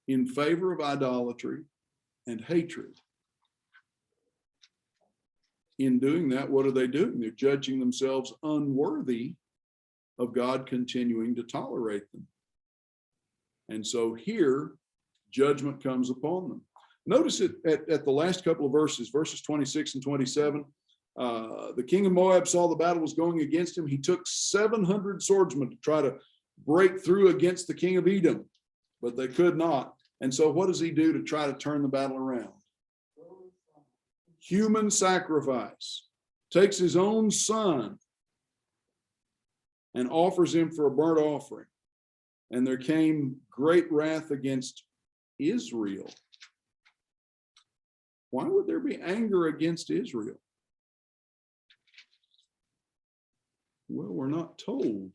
in favor of idolatry and hatred. In doing that, what are they doing? They're judging themselves unworthy of God continuing to tolerate them. And so here, judgment comes upon them. Notice it at the last couple of verses 26 and 27. The king of Moab saw the battle was going against him. He took 700 swordsmen to try to break through against the king of Edom, but they could not. And so what does he do to try to turn the battle around? Human sacrifice. Takes his own son and offers him for a burnt offering. And there came great wrath against Israel. Why would there be anger against Israel? Well, we're not told.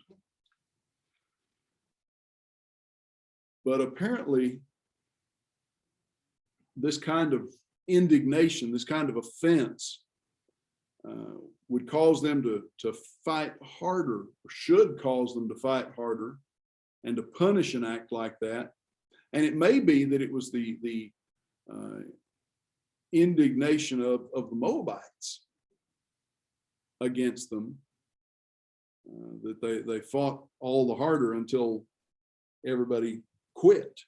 But apparently, this kind of indignation, this kind of offense would cause them to fight harder, or should cause them to fight harder and to punish an act like that. And it may be that it was the indignation of the Moabites against them, that they fought all the harder until everybody quit.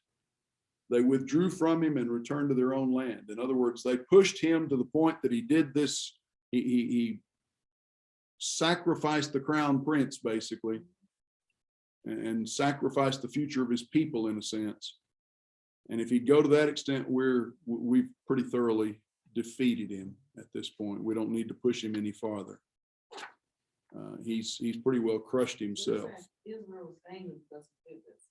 They withdrew from him and returned to their own land. In other words, they pushed him to the point that he did this. He sacrificed the crown prince, basically, and sacrificed the future of his people in a sense. And if he'd go to that extent, we've pretty thoroughly defeated him at this point. We don't need to push him any farther. He's pretty well crushed himself. Israel's anger doesn't do this.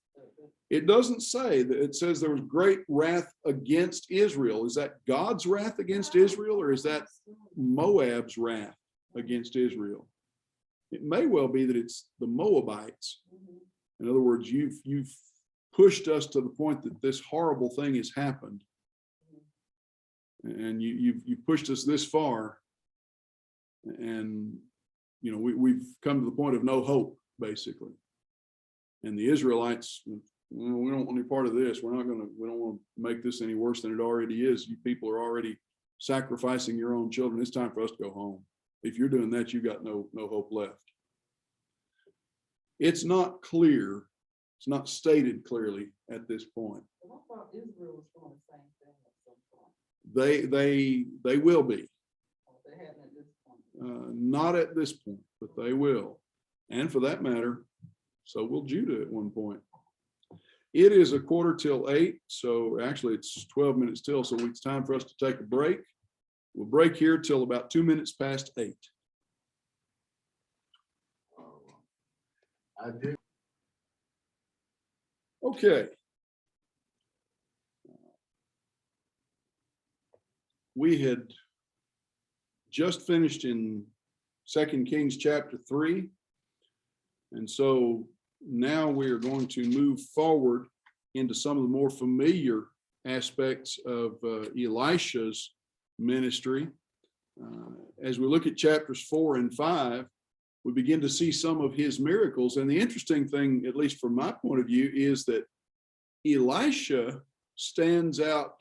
It doesn't say that. It says there was great wrath against Israel. Is that God's wrath against Israel, or is that Moab's wrath against Israel? It may well be that it's the Moabites. In other words, you've pushed us to the point that this horrible thing has happened, and you've pushed us this far, and we've come to the point of no hope, basically. And the Israelites, we don't want any part of this. We don't want to make this any worse than it already is. You people are already sacrificing your own children. It's time for us to go home. If you're doing that, you've got no hope left. It's not clear. It's not stated clearly at this point. I thought Israel was doing the same thing at some point. They will be. They hadn't at this point. Not at this point, but they will. And for that matter, so will Judah at one point. It is 7:45, so actually it's 12 minutes till, so it's time for us to take a break. We'll break here till about 2 minutes past 8. I did. Okay. We had just finished in 2 Kings chapter 3. And so now we are going to move forward into some of the more familiar aspects of Elisha's ministry. As we look at chapters 4 and 5, we begin to see some of his miracles. And the interesting thing, at least from my point of view, is that Elisha stands out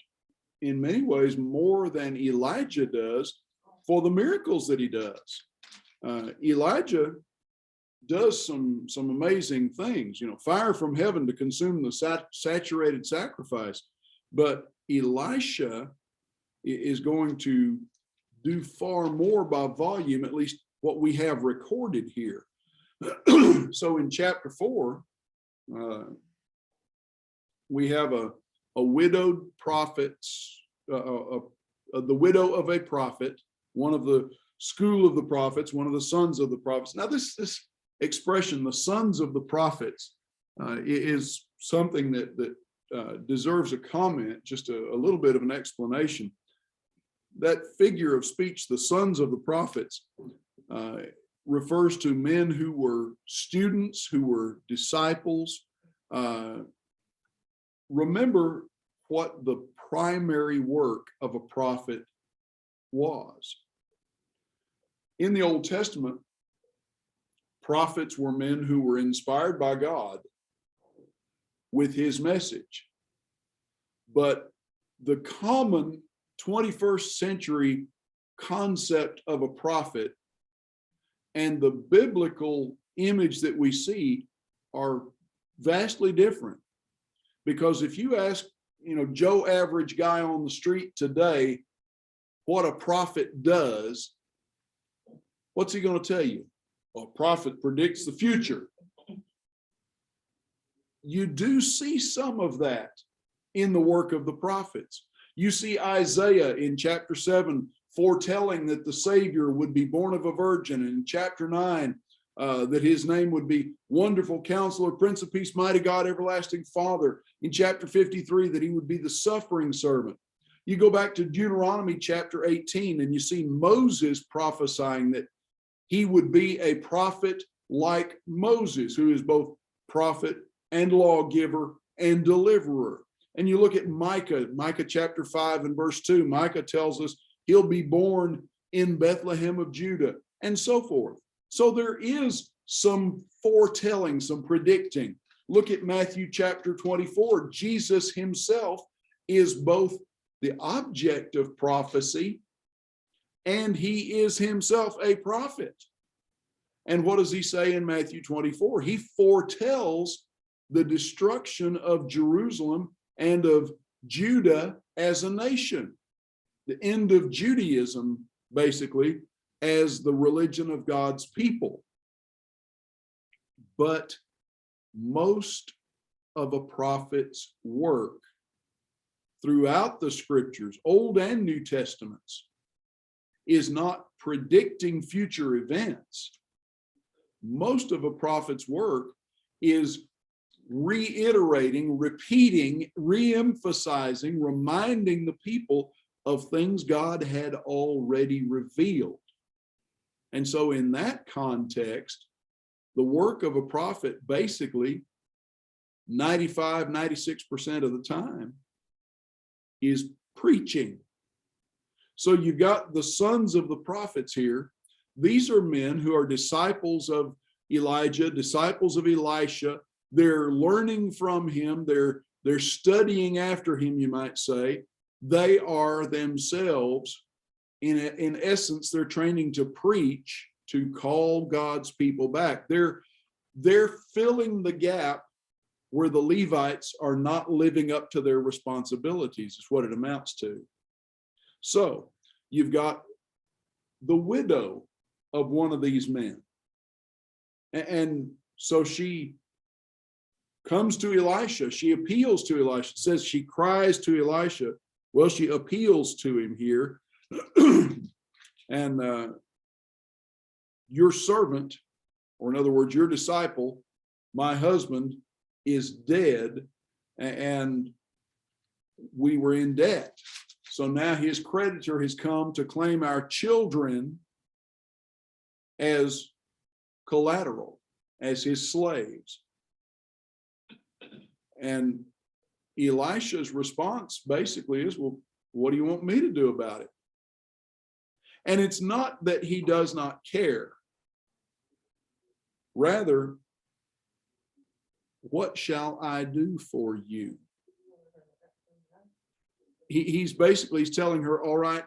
in many ways more than Elijah does for the miracles that he does. Elijah does some amazing things, fire from heaven to consume the saturated sacrifice. But Elisha is going to do far more by volume, at least what we have recorded here. So in chapter 4, we have a widowed prophet's, the widow of a prophet, one of the school of the prophets, one of the sons of the prophets. Now this expression, the sons of the prophets, is something that deserves a comment, just a little bit of an explanation. That figure of speech, the sons of the prophets, refers to men who were students, who were disciples. Remember what the primary work of a prophet was. In the Old Testament, prophets were men who were inspired by God with his message. But the common 21st century concept of a prophet and the biblical image that we see are vastly different. Because if you ask, Joe average guy on the street today what a prophet does, what's he going to tell you? A prophet predicts the future. You do see some of that in the work of the prophets. You see Isaiah in chapter 7 foretelling that the Savior would be born of a virgin. In chapter 9, that his name would be Wonderful Counselor, Prince of Peace, Mighty God, Everlasting Father. In chapter 53, that he would be the suffering servant. You go back to Deuteronomy chapter 18, and you see Moses prophesying that he would be a prophet like Moses, who is both prophet and lawgiver and deliverer. And you look at Micah chapter 5 and verse 2. Micah tells us he'll be born in Bethlehem of Judah, and so forth. So there is some foretelling, some predicting. Look at Matthew chapter 24. Jesus himself is both the object of prophecy, and he is himself a prophet. And what does he say in Matthew 24? He foretells the destruction of Jerusalem and of Judah as a nation. The end of Judaism, basically, as the religion of God's people. But most of a prophet's work throughout the scriptures, Old and New Testaments, is not predicting future events. most of a prophet's work is reiterating, repeating, re-emphasizing, reminding the people of things God had already revealed. And so in that context, the work of a prophet basically 95, 96% of the time is preaching. So you got the sons of the prophets here. These are men who are disciples of Elijah, disciples of Elisha. They're learning from him. They're studying after him, you might say. They are themselves, in essence, they're training to preach, to call God's people back. They're filling the gap where the Levites are not living up to their responsibilities, is what it amounts to. So you've got the widow of one of these men. And so she comes to Elisha. She appeals to Elisha. It says she cries to Elisha. Well, she appeals to him here. And your servant, or in other words, your disciple, my husband, is dead, and we were in debt. So now his creditor has come to claim our children as collateral, as his slaves. And Elisha's response basically is, well, what do you want me to do about it? And it's not that he does not care. Rather, what shall I do for you? He's telling her, all right,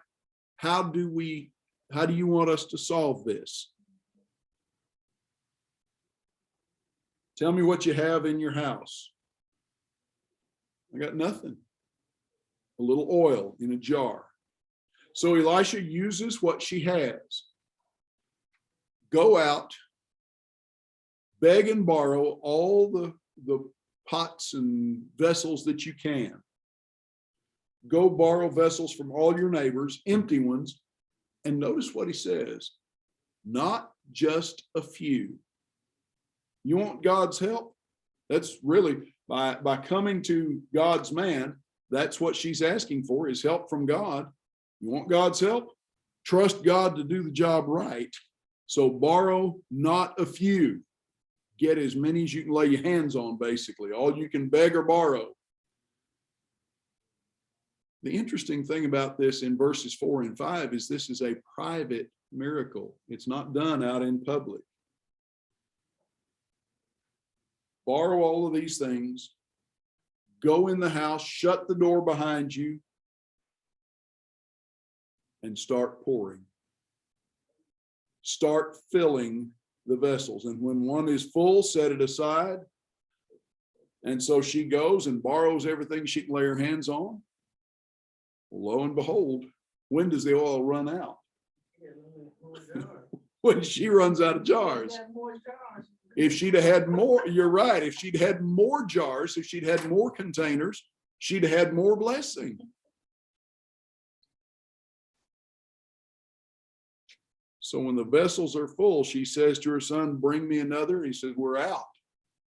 how do you want us to solve this? Tell me what you have in your house. I got nothing. A little oil in a jar. So Elisha uses what she has. Go out, beg and borrow all the pots and vessels that you can. Go borrow vessels from all your neighbors, empty ones. And notice what he says, not just a few. You want God's help? That's really, by coming to God's man, that's what she's asking for, is help from God. You want God's help? Trust God to do the job right. So borrow not a few. Get as many as you can lay your hands on, basically. All you can beg or borrow. The interesting thing about this in verses 4 and 5 is this is a private miracle. It's not done out in public. Borrow all of these things. Go in the house, shut the door behind you, and start pouring. Start filling the vessels. And when one is full, set it aside. And so she goes and borrows everything she can lay her hands on. Lo and behold, when does the oil run out? When she runs out of jars. If she'd have had more, you're right. If she'd had more jars, if she'd had more containers, she'd have had more blessing. So when the vessels are full, she says to her son, bring me another. He says, we're out.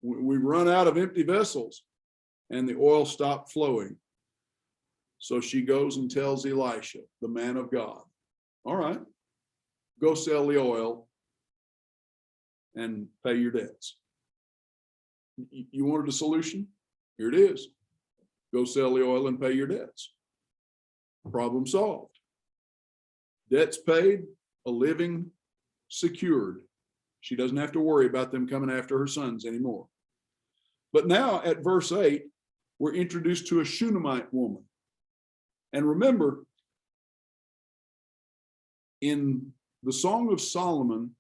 We run out of empty vessels. And the oil stopped flowing. So she goes and tells Elisha, the man of God, all right, go sell the oil and pay your debts. You wanted a solution? Here it is. Go sell the oil and pay your debts. Problem solved. Debts paid, a living secured. She doesn't have to worry about them coming after her sons anymore. But now at verse 8, we're introduced to a Shunammite woman. And remember, in the Song of Solomon,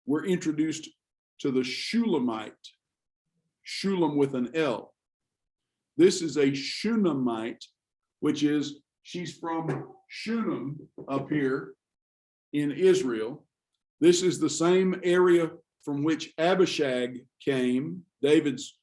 we're introduced to the Shulamite, Shulam with an L. This is a Shunammite, which is, she's from Shunem up here in Israel. This is the same area from which Abishag came, David's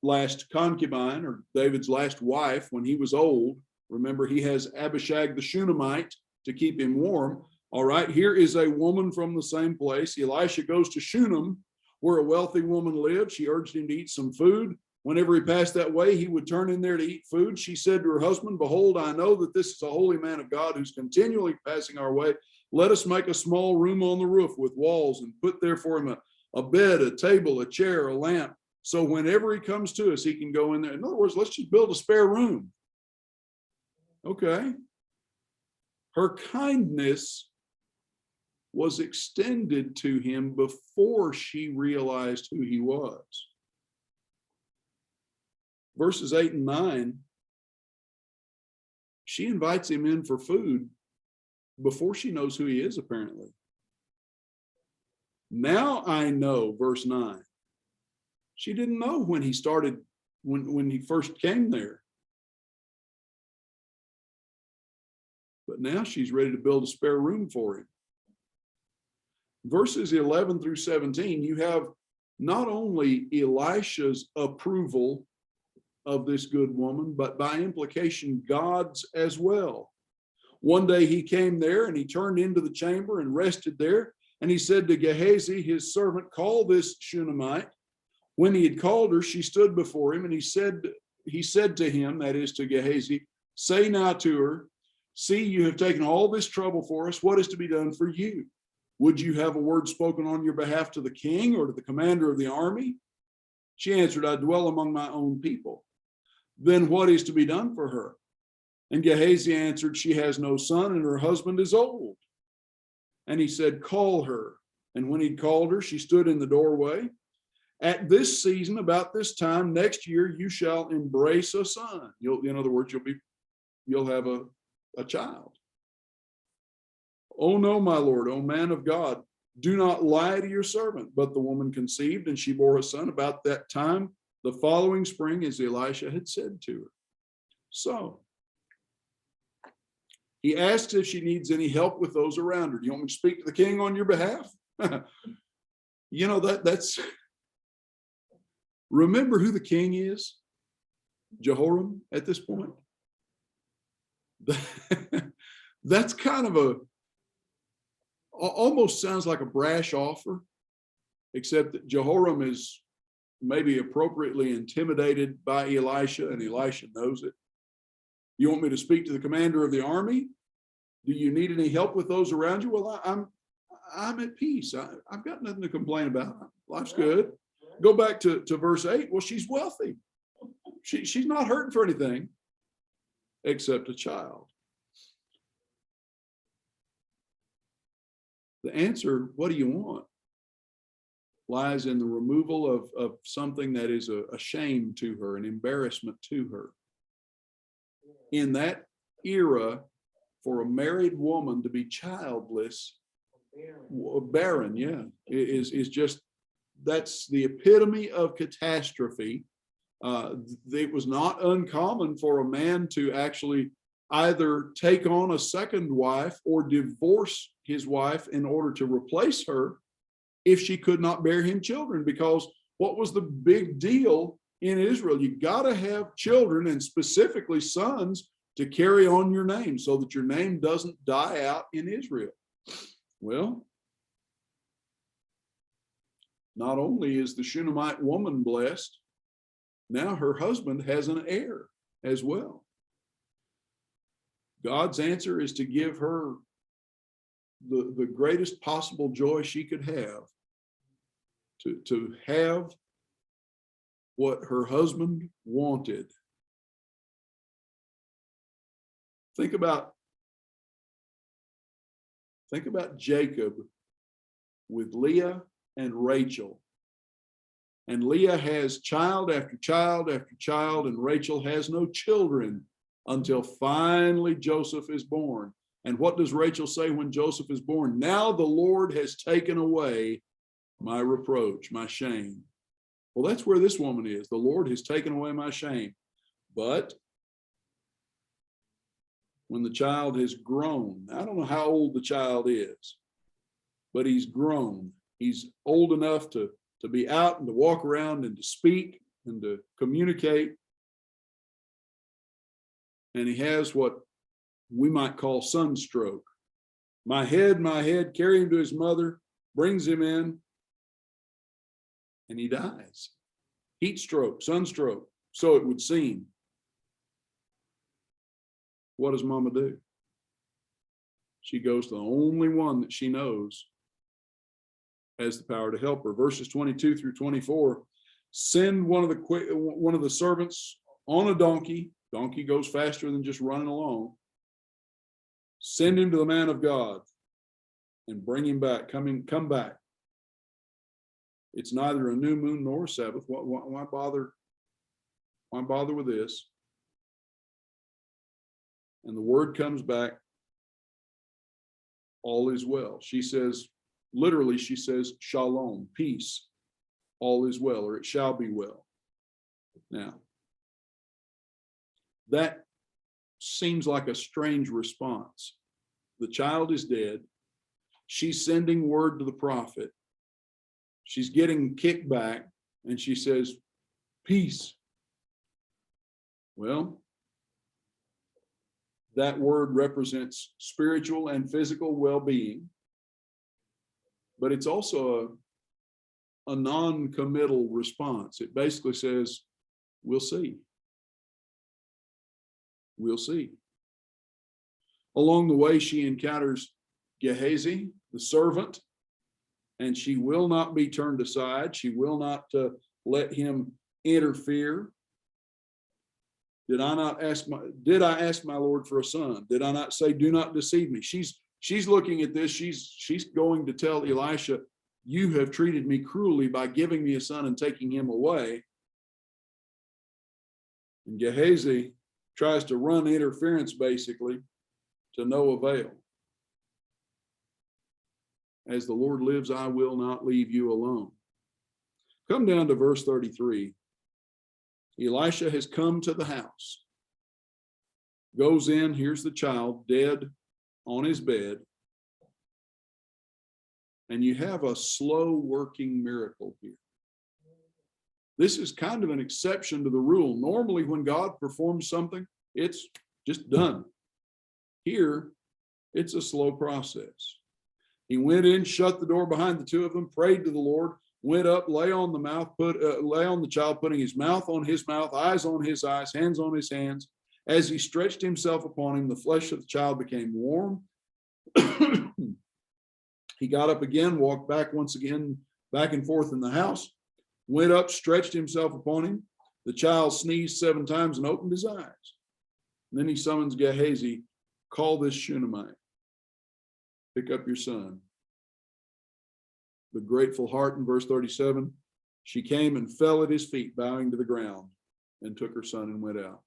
last concubine, or David's last wife when he was old. Remember, he has Abishag the Shunammite to keep him warm. All right, here is a woman from the same place. Elisha goes to Shunem, where a wealthy woman lived. She urged him to eat some food. Whenever he passed that way, he would turn in there to eat food. She said to her husband, behold, I know that this is a holy man of God who's continually passing our way. Let us make a small room on the roof with walls and put there for him a bed, a table, a chair, a lamp. So whenever he comes to us, he can go in there. In other words, let's just build a spare room. Okay. Her kindness was extended to him before she realized who he was. Verses 8 and 9, she invites him in for food before she knows who he is, apparently. Now I know, verse 9. She didn't know when he started, when he first came there. But now she's ready to build a spare room for him. Verses 11 through 17, you have not only Elisha's approval of this good woman, but by implication, God's as well. One day he came there and he turned into the chamber and rested there. And he said to Gehazi, his servant, call this Shunammite. When he had called her, she stood before him, and he said to him, that is to Gehazi, say now to her, see, you have taken all this trouble for us. What is to be done for you? Would you have a word spoken on your behalf to the king or to the commander of the army? She answered, I dwell among my own people. Then what is to be done for her? And Gehazi answered, she has no son, and her husband is old. And he said, call her. And when he'd called her, she stood in the doorway. At this season, about this time next year, you shall embrace a son. In other words, you'll have a child. Oh no, my Lord, oh man of God, do not lie to your servant. But the woman conceived, and she bore a son about that time, the following spring, as Elisha had said to her. So he asks if she needs any help with those around her. Do you want me to speak to the king on your behalf? That's remember who the king is? Jehoram at this point. That's kind of almost sounds like a brash offer, except that Jehoram is maybe appropriately intimidated by Elisha, and Elisha knows it. You want me to speak to the commander of the army? Do you need any help with those around you? Well, I'm at peace. I've got nothing to complain about. Life's good. Go back to verse 8. Well, she's wealthy. She's not hurting for anything except a child. The answer, what do you want, lies in the removal of something that is a shame to her, an embarrassment to her. In that era, for a married woman to be childless, barren, is just, that's the epitome of catastrophe. It was not uncommon for a man to actually either take on a second wife or divorce his wife in order to replace her if she could not bear him children. Because what was the big deal in Israel? You got to have children, and specifically sons, to carry on your name so that your name doesn't die out in Israel. Well, not only is the Shunammite woman blessed, now her husband has an heir as well. God's answer is to give her the greatest possible joy she could have, to have what her husband wanted. Think about Jacob with Leah and Rachel. And Leah has child after child after child, and Rachel has no children until finally Joseph is born. And what does Rachel say when Joseph is born? Now the Lord has taken away my reproach, my shame. Well, that's where this woman is. The Lord has taken away my shame. But when the child has grown, I don't know how old the child is, but he's grown. He's old enough to be out and to walk around and to speak and to communicate. And he has what we might call sunstroke. my head, carry him to his mother, brings him in, and he dies. Heat stroke, sunstroke, so it would seem. What does mama do? She goes to the only one that she knows has the power to help her. Verses 22 through 24, send one of the servants on a donkey. Donkey goes faster than just running along. Send him to the man of God and bring him back. Come back. It's neither a new moon nor a Sabbath. Why bother? Why bother with this? And the word comes back, all is well. She says, literally, she says, shalom, peace, all is well, or it shall be well. Now, that seems like a strange response. The child is dead. She's sending word to the prophet. She's getting kickback, and she says, peace. Well, that word represents spiritual and physical well-being, but it's also a non-committal response. It basically says, we'll see. We'll see. Along the way, she encounters Gehazi, the servant, and she will not be turned aside. She will not let him interfere. Did I ask my Lord for a son? Did I not say, do not deceive me? She's looking at this. She's going to tell Elisha, you have treated me cruelly by giving me a son and taking him away. And Gehazi tries to run interference, basically, to no avail. As the Lord lives, I will not leave you alone. Come down to verse 33. Elisha has come to the house, goes in, here's the child dead on his bed, and you have a slow working miracle here. This is kind of an exception to the rule. Normally, when God performs something, it's just done. Here, it's a slow process. He went in, shut the door behind the two of them, prayed to the Lord, went up, lay on the child, putting his mouth on his mouth, eyes on his eyes, hands on his hands. As he stretched himself upon him, the flesh of the child became warm. He got up again, walked back once again, back and forth in the house, went up, stretched himself upon him. The child sneezed 7 times and opened his eyes. And then he summons Gehazi, call this Shunammite, pick up your son. The grateful heart in verse 37, she came and fell at his feet, bowing to the ground, and took her son and went out.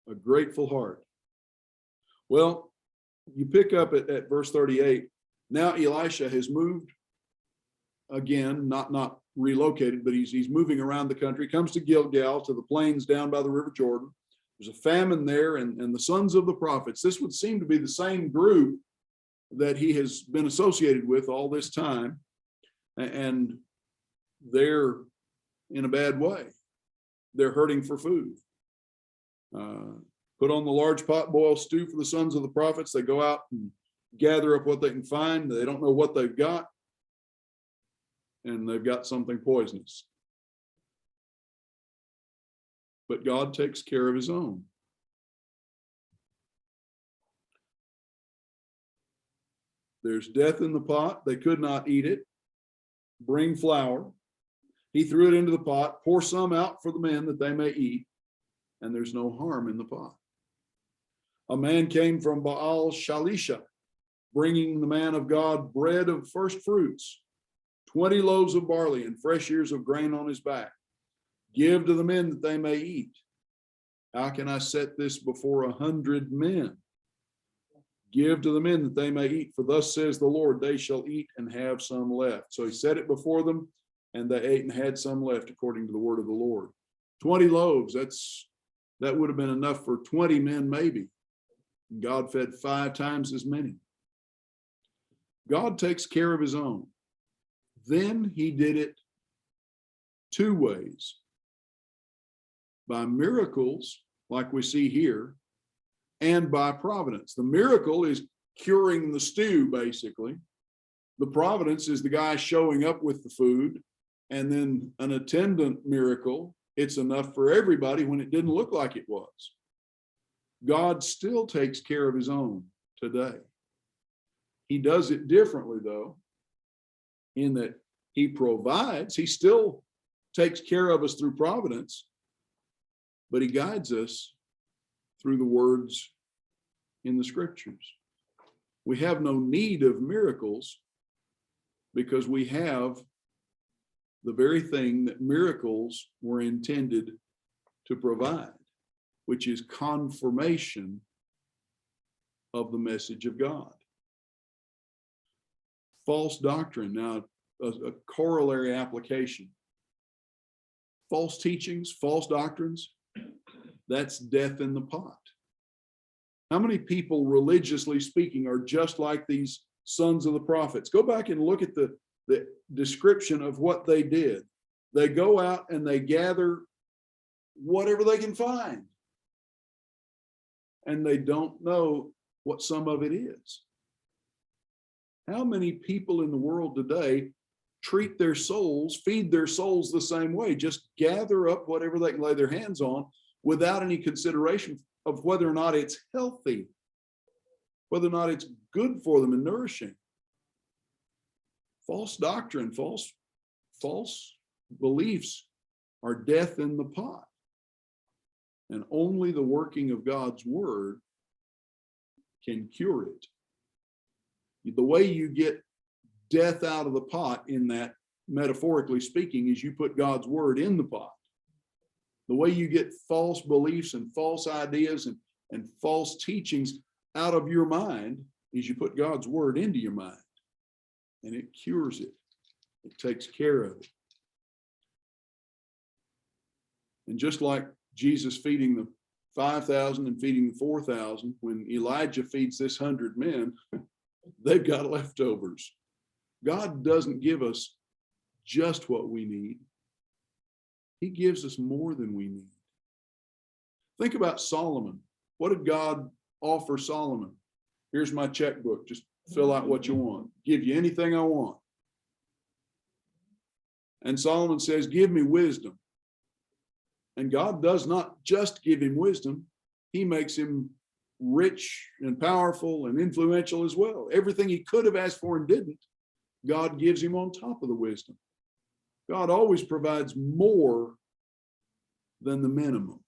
A grateful heart. Well, you pick up at verse 38. Now Elisha has moved again, not relocated, but he's moving around the country, comes to Gilgal, to the plains down by the River Jordan. There's a famine there, and the sons of the prophets. This would seem to be the same group that he has been associated with all this time, and they're in a bad way. They're hurting for food. Put on the large pot, boil stew for the sons of the prophets. They go out and gather up what they can find. They don't know what they've got, and they've got something poisonous. But God takes care of his own. There's death in the pot. They could not eat it. Bring flour. He threw it into the pot. Pour some out for the men that they may eat. And there's no harm in the pot. A man came from Baal Shalisha, bringing the man of God bread of first fruits, 20 loaves of barley and fresh ears of grain on his back. Give to the men that they may eat. How can I set this before 100 men? Give to the men that they may eat, for thus says the Lord, they shall eat and have some left. So he set it before them, and they ate and had some left, according to the word of the Lord. 20 loaves, that would have been enough for 20 men maybe. God fed 5 times as many. God takes care of his own. Then he did it 2 ways. By miracles, like we see here, and by providence. The miracle is curing the stew, basically. The providence is the guy showing up with the food, and then an attendant miracle. It's enough for everybody when it didn't look like it was. God still takes care of his own today. He does it differently, though, in that he provides. He still takes care of us through providence, but he guides us through the words in the scriptures. We have no need of miracles because we have the very thing that miracles were intended to provide, which is confirmation of the message of God. False doctrine. Now, a corollary application. False teachings, false doctrines, that's death in the pot. How many people, religiously speaking, are just like these sons of the prophets? Go back and look at the description of what they did. They go out and they gather whatever they can find. And they don't know what some of it is. How many people in the world today treat their souls, feed their souls the same way? Just gather up whatever they can lay their hands on without any consideration of whether or not it's healthy, whether or not it's good for them and nourishing. False doctrine, false beliefs are death in the pot. And only the working of God's word can cure it. The way you get death out of the pot, in that, metaphorically speaking, is you put God's word in the pot. The way you get false beliefs and false ideas and false teachings out of your mind is you put God's word into your mind, and it cures it. It takes care of it. And just like Jesus feeding the 5,000 and feeding the 4,000, when Elijah feeds this 100 men, they've got leftovers. God doesn't give us just what we need. He gives us more than we need. Think about Solomon. What did God offer Solomon? Here's my checkbook. Just fill out what you want. Give you anything I want. And Solomon says, give me wisdom. And God does not just give him wisdom. He makes him rich and powerful and influential as well. Everything he could have asked for and didn't, God gives him on top of the wisdom. God always provides more than the minimum.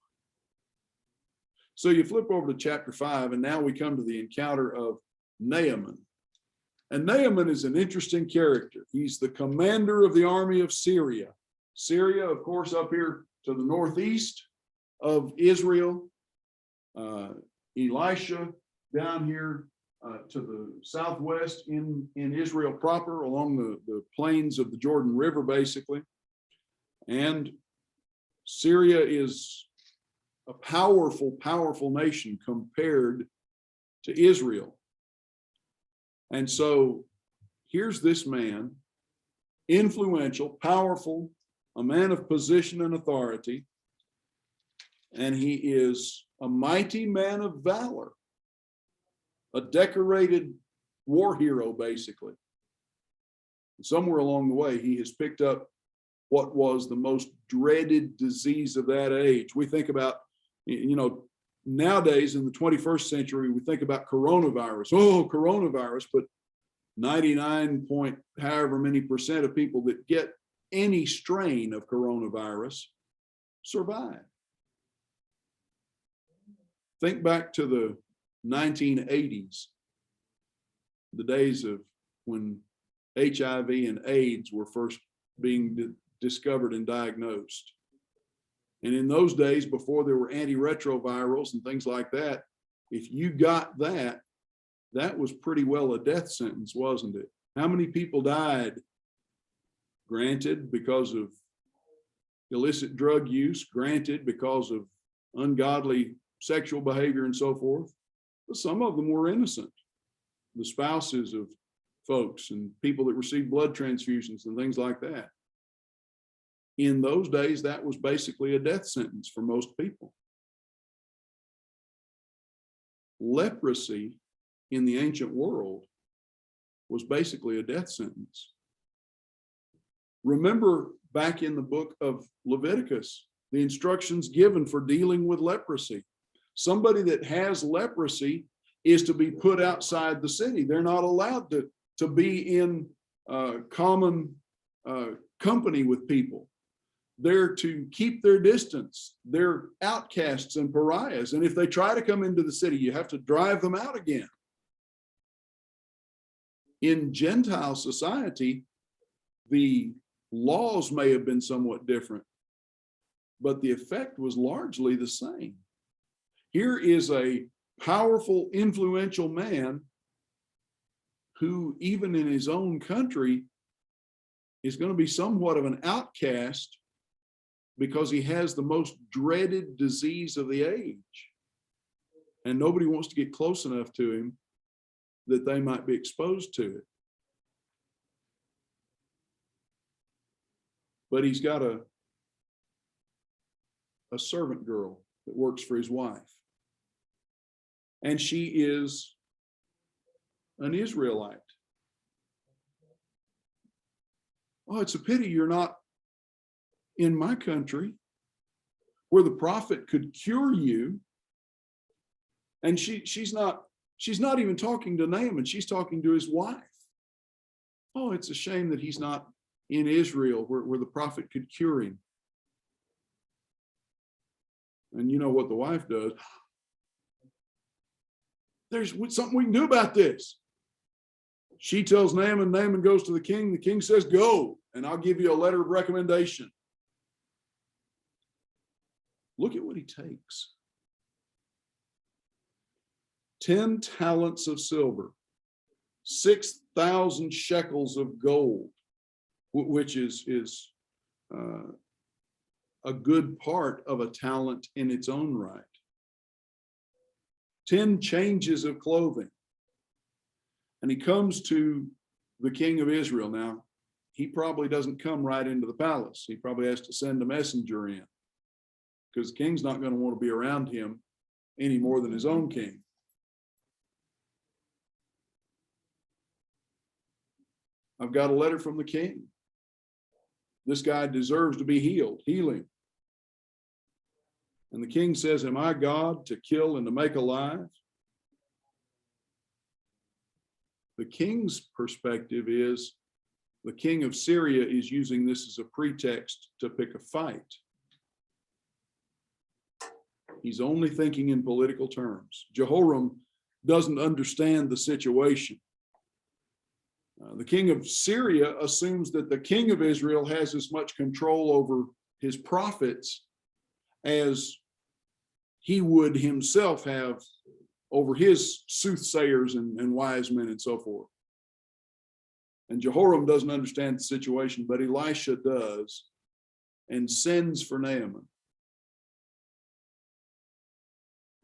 So you flip over to chapter 5, and now we come to the encounter of Naaman. And Naaman is an interesting character. He's the commander of the army of Syria. Syria, of course, up here to the northeast of Israel. Elisha down here to the southwest in Israel proper, along the plains of the Jordan River, basically. And Syria is a powerful, powerful nation compared to Israel. And so here's this man, influential, powerful, a man of position and authority, and he is a mighty man of valor, a decorated war hero, basically. Somewhere along the way, he has picked up what was the most dreaded disease of that age. We think about, nowadays in the 21st century, we think about coronavirus. Oh, coronavirus, but 99 point however many percent of people that get any strain of coronavirus survive. Think back to the 1980s, the days of when HIV and AIDS were first being discovered and diagnosed. And in those days, before there were antiretrovirals and things like that, if you got that, that was pretty well a death sentence, wasn't it? How many people died? Granted, because of illicit drug use, granted, because of ungodly sexual behavior and so forth, but some of them were innocent. The spouses of folks and people that received blood transfusions and things like that. In those days, that was basically a death sentence for most people. leprosy in the ancient world was basically a death sentence. Remember back in the book of Leviticus, the instructions given for dealing with leprosy. Somebody that has leprosy is to be put outside the city. They're not allowed to be in common company with people. They're to keep their distance. They're outcasts and pariahs. And if they try to come into the city, you have to drive them out again. In Gentile society, the laws may have been somewhat different, but the effect was largely the same. Here is a powerful, influential man who, even in his own country, is going to be somewhat of an outcast because he has the most dreaded disease of the age. And nobody wants to get close enough to him that they might be exposed to it. But he's got a servant girl that works for his wife. And she is an Israelite. Oh, it's a pity you're not in my country where the prophet could cure you. And she's not even talking to Naaman, she's talking to his wife. Oh, it's a shame that he's not in Israel where the prophet could cure him. And you know what the wife does? There's something we can do about this. She tells Naaman, Naaman goes to the king says, go, and I'll give you a letter of recommendation. Look at what he takes. 10 talents of silver, 6,000 shekels of gold, which is a good part of a talent in its own right. 10 changes of clothing. And he comes to the king of Israel. Now, he probably doesn't come right into the palace. He probably has to send a messenger in because the king's not going to want to be around him any more than his own king. I've got a letter from the king. This guy deserves to be healed. Heal him. And the king says, am I God to kill and to make alive? The king's perspective is the king of Syria is using this as a pretext to pick a fight. He's only thinking in political terms. Jehoram doesn't understand the situation. The king of Syria assumes that the king of Israel has as much control over his prophets as he would himself have over his soothsayers and wise men and so forth. And Jehoram doesn't understand the situation, but Elisha does and sends for Naaman.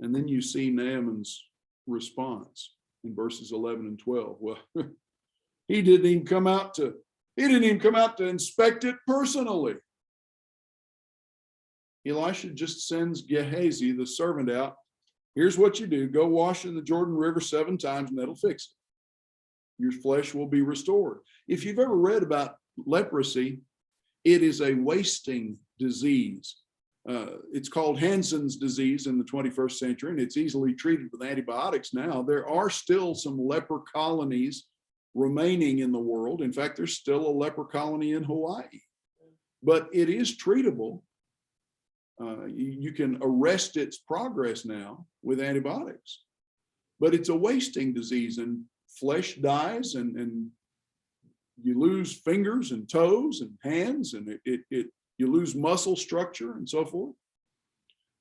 And then you see Naaman's response in verses 11 and 12. Well, he didn't even come out to inspect it personally. Elisha just sends Gehazi, the servant, out. Here's what you do. Go wash in the Jordan River 7 times and that'll fix it. Your flesh will be restored. If you've ever read about leprosy, it is a wasting disease. It's called Hansen's disease in the 21st century, and it's easily treated with antibiotics now. There are still some leper colonies remaining in the world. In fact, there's still a leper colony in Hawaii, but it is treatable. You can arrest its progress now with antibiotics, but it's a wasting disease, and flesh dies, and you lose fingers and toes and hands, and you lose muscle structure and so forth.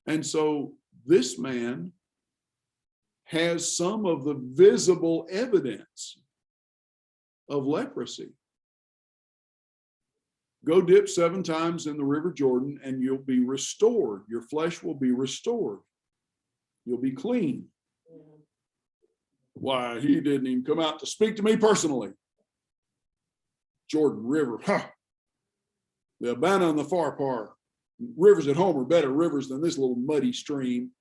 And so this man has some of the visible evidence of leprosy. Go dip 7 times in the River Jordan and you'll be restored. Your flesh will be restored. You'll be clean. Why, he didn't even come out to speak to me personally. Jordan River, the Abana and the Pharpar. Rivers at home are better rivers than this little muddy stream.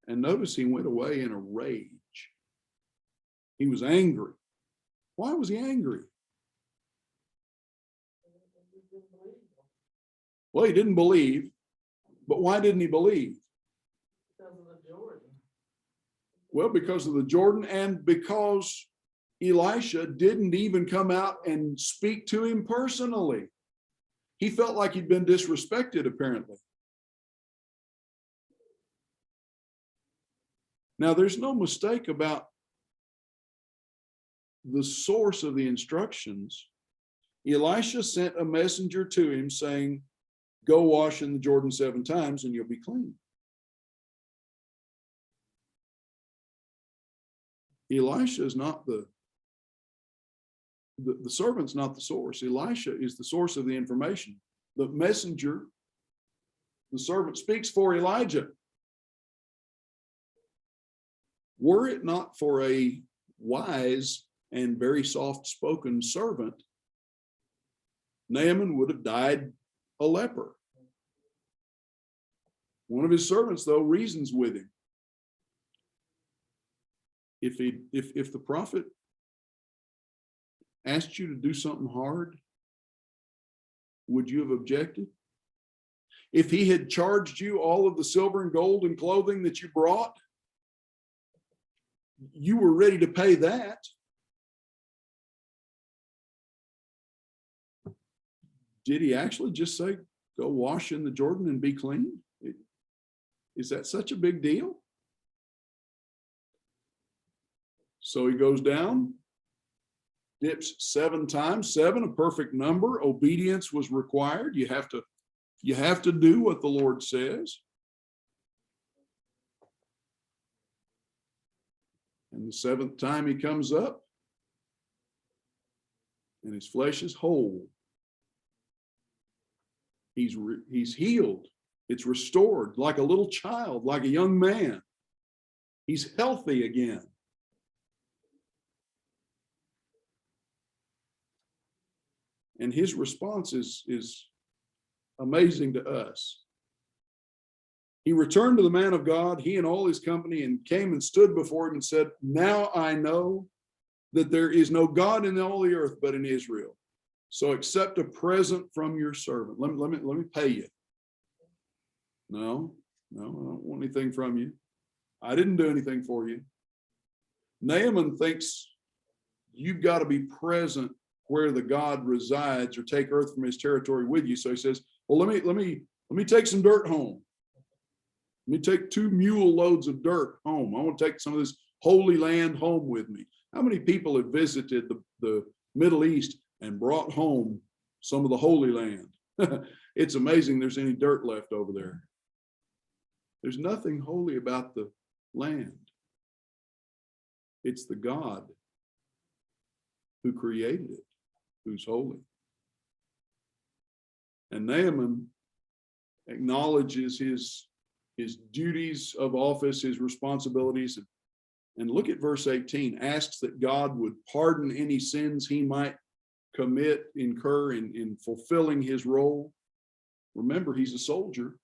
And notice he went away in a rage. He was angry. Why was he angry? Well, he didn't believe. But why didn't he believe? Because of the Jordan. Well, because of the Jordan, and because Elisha didn't even come out and speak to him personally. He felt like he'd been disrespected, apparently. Now, there's no mistake about the source of the instructions. Elisha sent a messenger to him saying, go wash in the Jordan 7 times and you'll be clean. Elisha is not the servant's not the source. Elisha is the source of the information. The messenger, the servant, speaks for Elijah. Were it not for a wise and very soft-spoken servant, Naaman would have died a leper. One of his servants, though, reasons with him. If the prophet asked you to do something hard, would you have objected? If he had charged you all of the silver and gold and clothing that you brought, you were ready to pay that. Did he actually just say, go wash in the Jordan and be clean? Is that such a big deal? So he goes down, dips 7 times, 7, a perfect number. Obedience was required. You have to do what the Lord says. And the 7th time he comes up, and his flesh is whole. He's healed. It's restored like a little child, like a young man. He's healthy again. And his response is amazing to us. He returned to the man of God, he and all his company, and came and stood before him and said, now I know that there is no God in all the earth but in Israel. So accept a present from your servant. Let me pay you. No, I don't want anything from you. I didn't do anything for you. Naaman thinks you've got to be present where the God resides, or take earth from his territory with you. So he says, well, let me take some dirt home. Let me take 2 mule loads of dirt home. I want to take some of this holy land home with me. How many people have visited the Middle East and brought home some of the Holy Land? It's amazing there's any dirt left over there. There's nothing holy about the land. It's the God who created it, who's holy. And Naaman acknowledges his duties of office, his responsibilities. And look at verse 18, asks that God would pardon any sins he might incur in fulfilling his role. Remember, he's a soldier.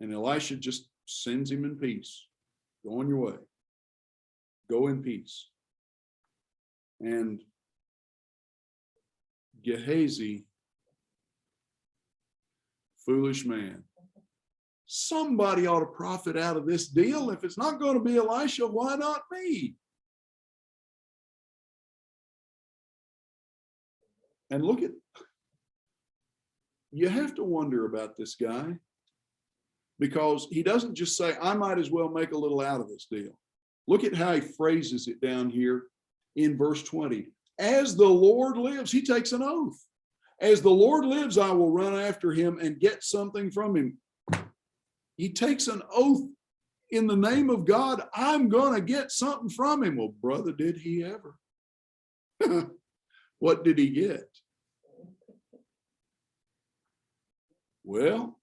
And Elisha just sends him in peace. Go on your way. Go in peace. And Gehazi, foolish man. Somebody ought to profit out of this deal. If it's not going to be Elisha, why not me? And look at, you have to wonder about this guy, because he doesn't just say, I might as well make a little out of this deal. Look at how he phrases it down here in verse 20. As the Lord lives, he takes an oath. As the Lord lives, I will run after him and get something from him. He takes an oath in the name of God. I'm going to get something from him. Well, brother, did he ever? What did he get? Well,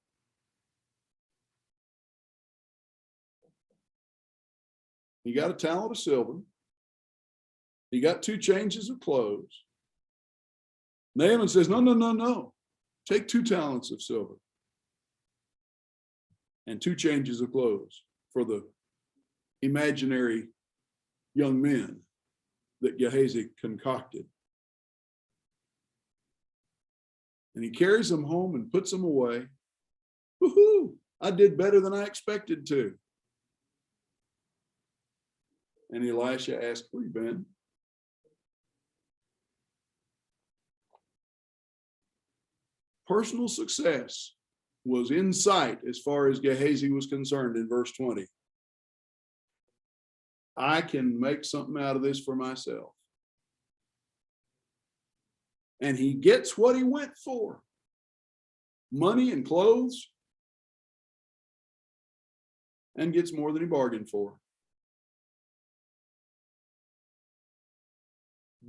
he got a talent of silver. He got 2 changes of clothes. Naaman says, no. Take 2 talents of silver. and 2 changes of clothes for the imaginary young men that Gehazi concocted. And he carries them home and puts them away. Woohoo! I did better than I expected to. And Elisha asked, where you been? Personal success was in sight as far as Gehazi was concerned in verse 20. I can make something out of this for myself. And he gets what he went for. Money and clothes. And gets more than he bargained for.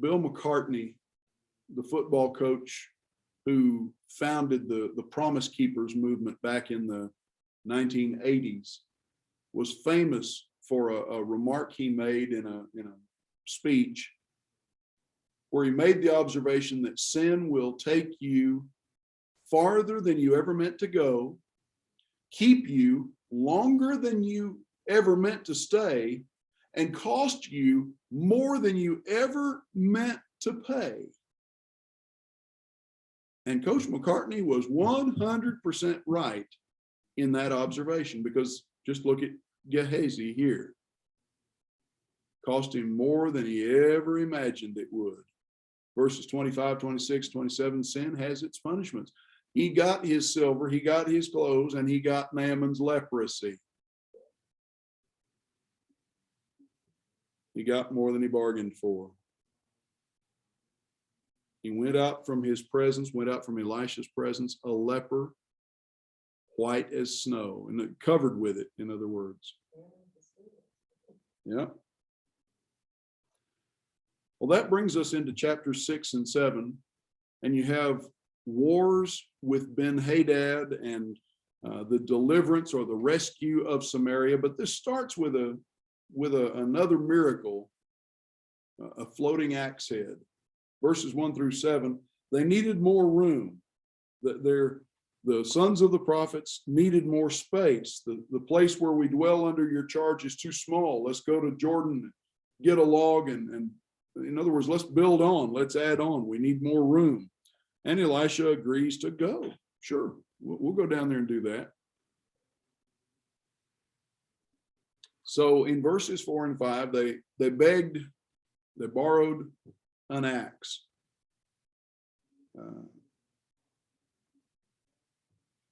Bill McCartney, the football coach who founded the Promise Keepers movement back in the 1980s, was famous for a remark he made in a speech where he made the observation that sin will take you farther than you ever meant to go, keep you longer than you ever meant to stay, and cost you more than you ever meant to pay. And Coach McCartney was 100% right in that observation, because just look at Gehazi here. Cost him more than he ever imagined it would. Verses 25, 26, 27, sin has its punishments. He got his silver, he got his clothes, and he got Naaman's leprosy. He got more than he bargained for. He went out from his presence, went out from Elisha's presence, a leper, white as snow, and covered with it, in other words. Yeah. Well, that brings us into chapters 6 and 7, and you have wars with Ben-Hadad and the deliverance or the rescue of Samaria. But this starts with another miracle, a floating axe head. Verses 1 through 7, they needed more room. The sons of the prophets needed more space. The place where we dwell under your charge is too small. Let's go to Jordan, get a log, and in other words, let's build on, let's add on. We need more room. And Elisha agrees to go. Sure, we'll go down there and do that. So in verses 4 and 5, they begged, they borrowed an axe.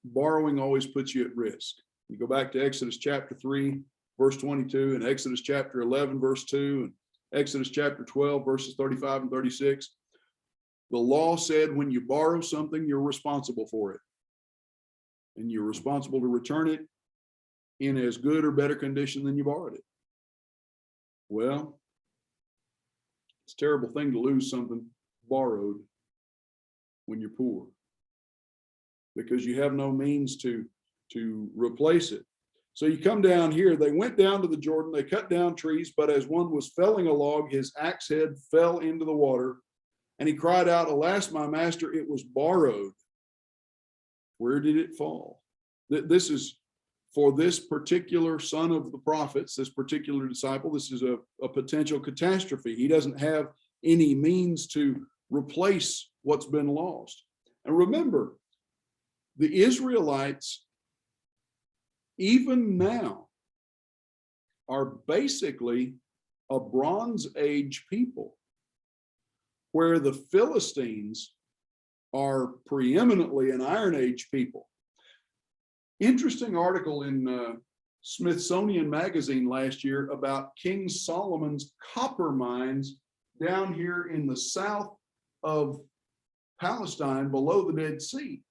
Borrowing always puts you at risk. You go back to Exodus chapter 3, verse 22, and Exodus chapter 11, verse 2, and Exodus chapter 12, verses 35 and 36. The law said when you borrow something, you're responsible for it. And you're responsible to return it in as good or better condition than you borrowed it. Well, it's a terrible thing to lose something borrowed when you're poor, because you have no means to replace it. So you come down here, they went down to the Jordan, they cut down trees, but as one was felling a log, his axe head fell into the water, and he cried out, "Alas, my master, it was borrowed." Where did it fall? This is for this particular son of the prophets, this particular disciple, this is a potential catastrophe. He doesn't have any means to replace what's been lost. And remember, the Israelites, even now, are basically a Bronze Age people, where the Philistines are preeminently an Iron Age people. Interesting article in Smithsonian Magazine last year about King Solomon's copper mines down here in the south of Palestine below the Dead Sea.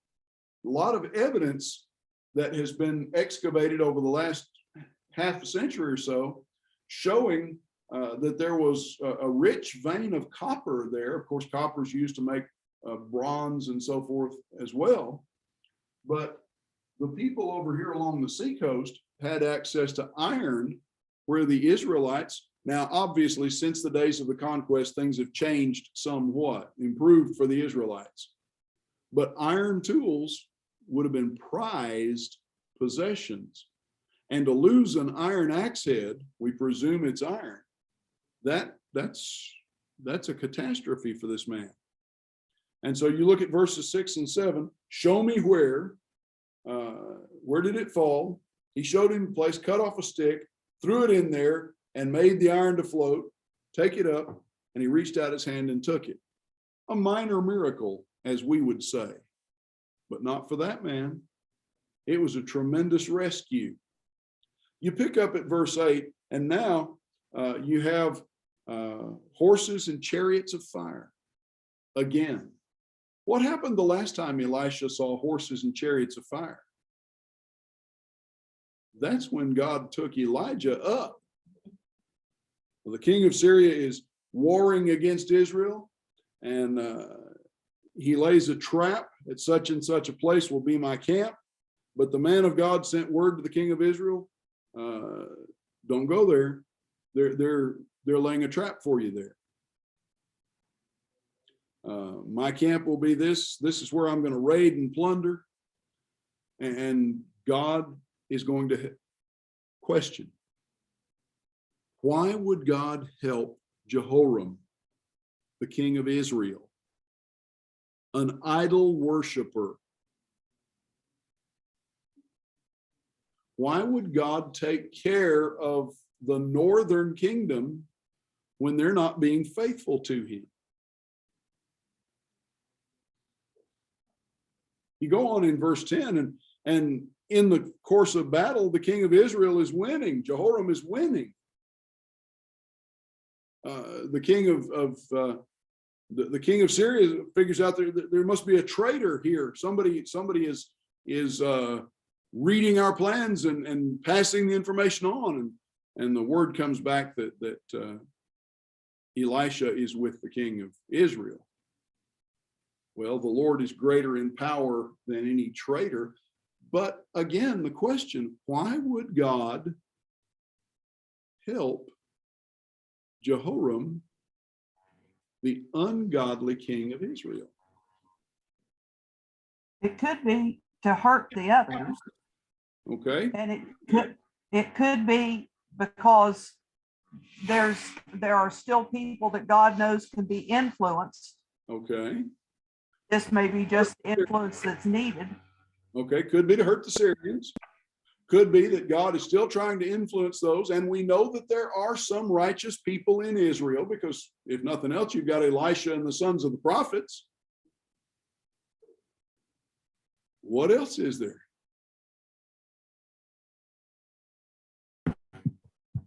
A lot of evidence that has been excavated over the last half a century or so, showing that there was a rich vein of copper there. Of course, copper is used to make bronze and so forth as well. But the people over here along the seacoast had access to iron, where the Israelites, now obviously since the days of the conquest, things have changed somewhat, improved for the Israelites. But iron tools would have been prized possessions. And to lose an iron axe head, we presume it's iron, that's a catastrophe for this man. And so you look at verses 6 and 7, show me where did it fall? He showed him a place, cut off a stick, threw it in there, and made the iron to float, take it up, and he reached out his hand and took it. A minor miracle, as we would say, but not for that man. It was a tremendous rescue. You pick up at verse 8, and now you have horses and chariots of fire. Again, what happened the last time Elisha saw horses and chariots of fire? That's when God took Elijah up. Well, the king of Syria is warring against Israel, and he lays a trap at such and such a place will be my camp. But the man of God sent word to the king of Israel, don't go there. They're laying a trap for you there. My camp will be this. This is where I'm going to raid and plunder. And God is going to question, why would God help Jehoram, the king of Israel, an idol worshiper? Why would God take care of the northern kingdom when they're not being faithful to him? You go on in verse 10, and in the course of battle, the king of Israel is winning. Jehoram is winning. The king of Syria figures out there must be a traitor here. Somebody is reading our plans and passing the information on, and the word comes back that Elisha is with the king of Israel. Well, the Lord is greater in power than any traitor. But again, the question, why would God help Jehoram, the ungodly king of Israel? It could be to hurt the others. Okay. And it could be because there are still people that God knows can be influenced. Okay. This may be just influence that's needed. Okay. Could be to hurt the Syrians. Could be that God is still trying to influence those. And we know that there are some righteous people in Israel, because if nothing else, you've got Elisha and the sons of the prophets. What else is there?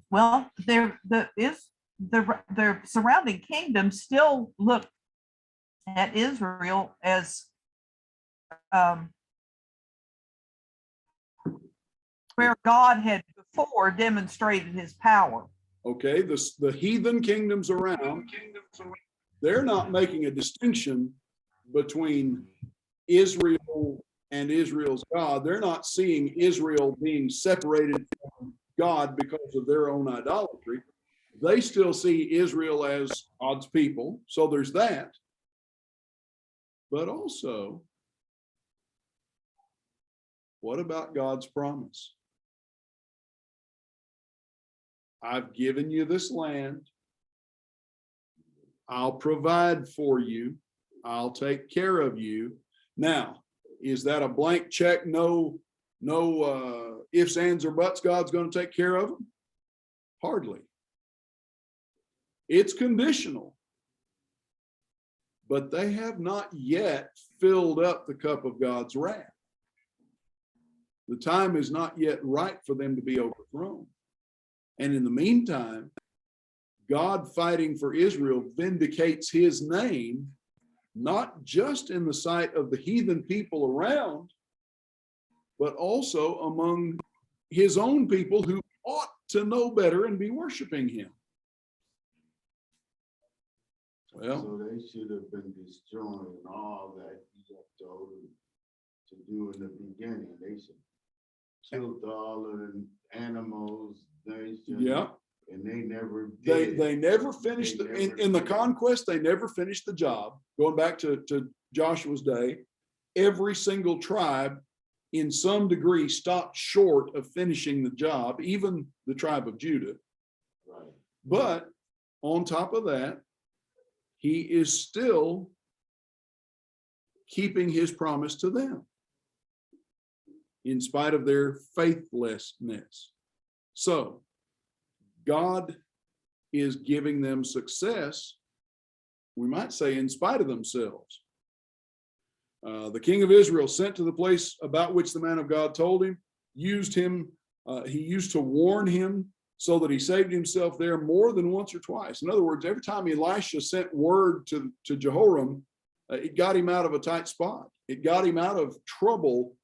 Well, the surrounding kingdoms still look at Israel as where God had before demonstrated his power. Okay, the heathen kingdoms around, they're not making a distinction between Israel and Israel's God. They're not seeing Israel being separated from God because of their own idolatry. They still see Israel as God's people. So there's that. But also, what about God's promise? I've given you this land. I'll provide for you. I'll take care of you. Now, is that a blank check? No ifs, ands, or buts. God's going to take care of them? Hardly. It's conditional. But they have not yet filled up the cup of God's wrath. The time is not yet right for them to be overthrown. And in the meantime, God fighting for Israel vindicates his name, not just in the sight of the heathen people around, but also among his own people who ought to know better and be worshiping him. Well, so they should have been destroying all that he had told them to do in the beginning. They should kill all of the animals. Yeah. And they never did. They never finished in the conquest. They never finished the job. Going back to Joshua's day, every single tribe in some degree stopped short of finishing the job, even the tribe of Judah. Right. But on top of that, he is still keeping his promise to them in spite of their faithlessness. So God is giving them success, we might say, in spite of themselves. The king of Israel sent to the place about which the man of God told him, he used to warn him so that he saved himself there more than once or twice. In other words, every time Elisha sent word to Jehoram, it got him out of a tight spot. It got him out of trouble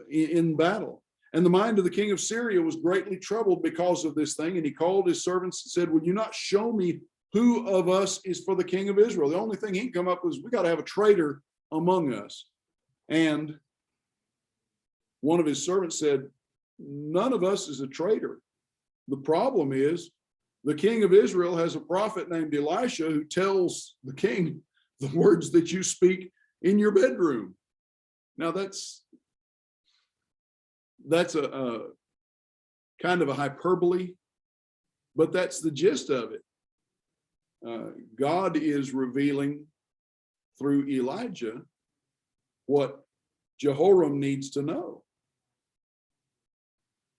in battle. And the mind of the king of Syria was greatly troubled because of this thing. And he called his servants and said, "Will you not show me who of us is for the king of Israel?" The only thing he can come up with is, we got to have a traitor among us. And one of his servants said, "None of us is a traitor. The problem is the king of Israel has a prophet named Elisha who tells the king the words that you speak in your bedroom." Now that's a kind of a hyperbole, but that's the gist of it. God is revealing through Elijah what Jehoram needs to know.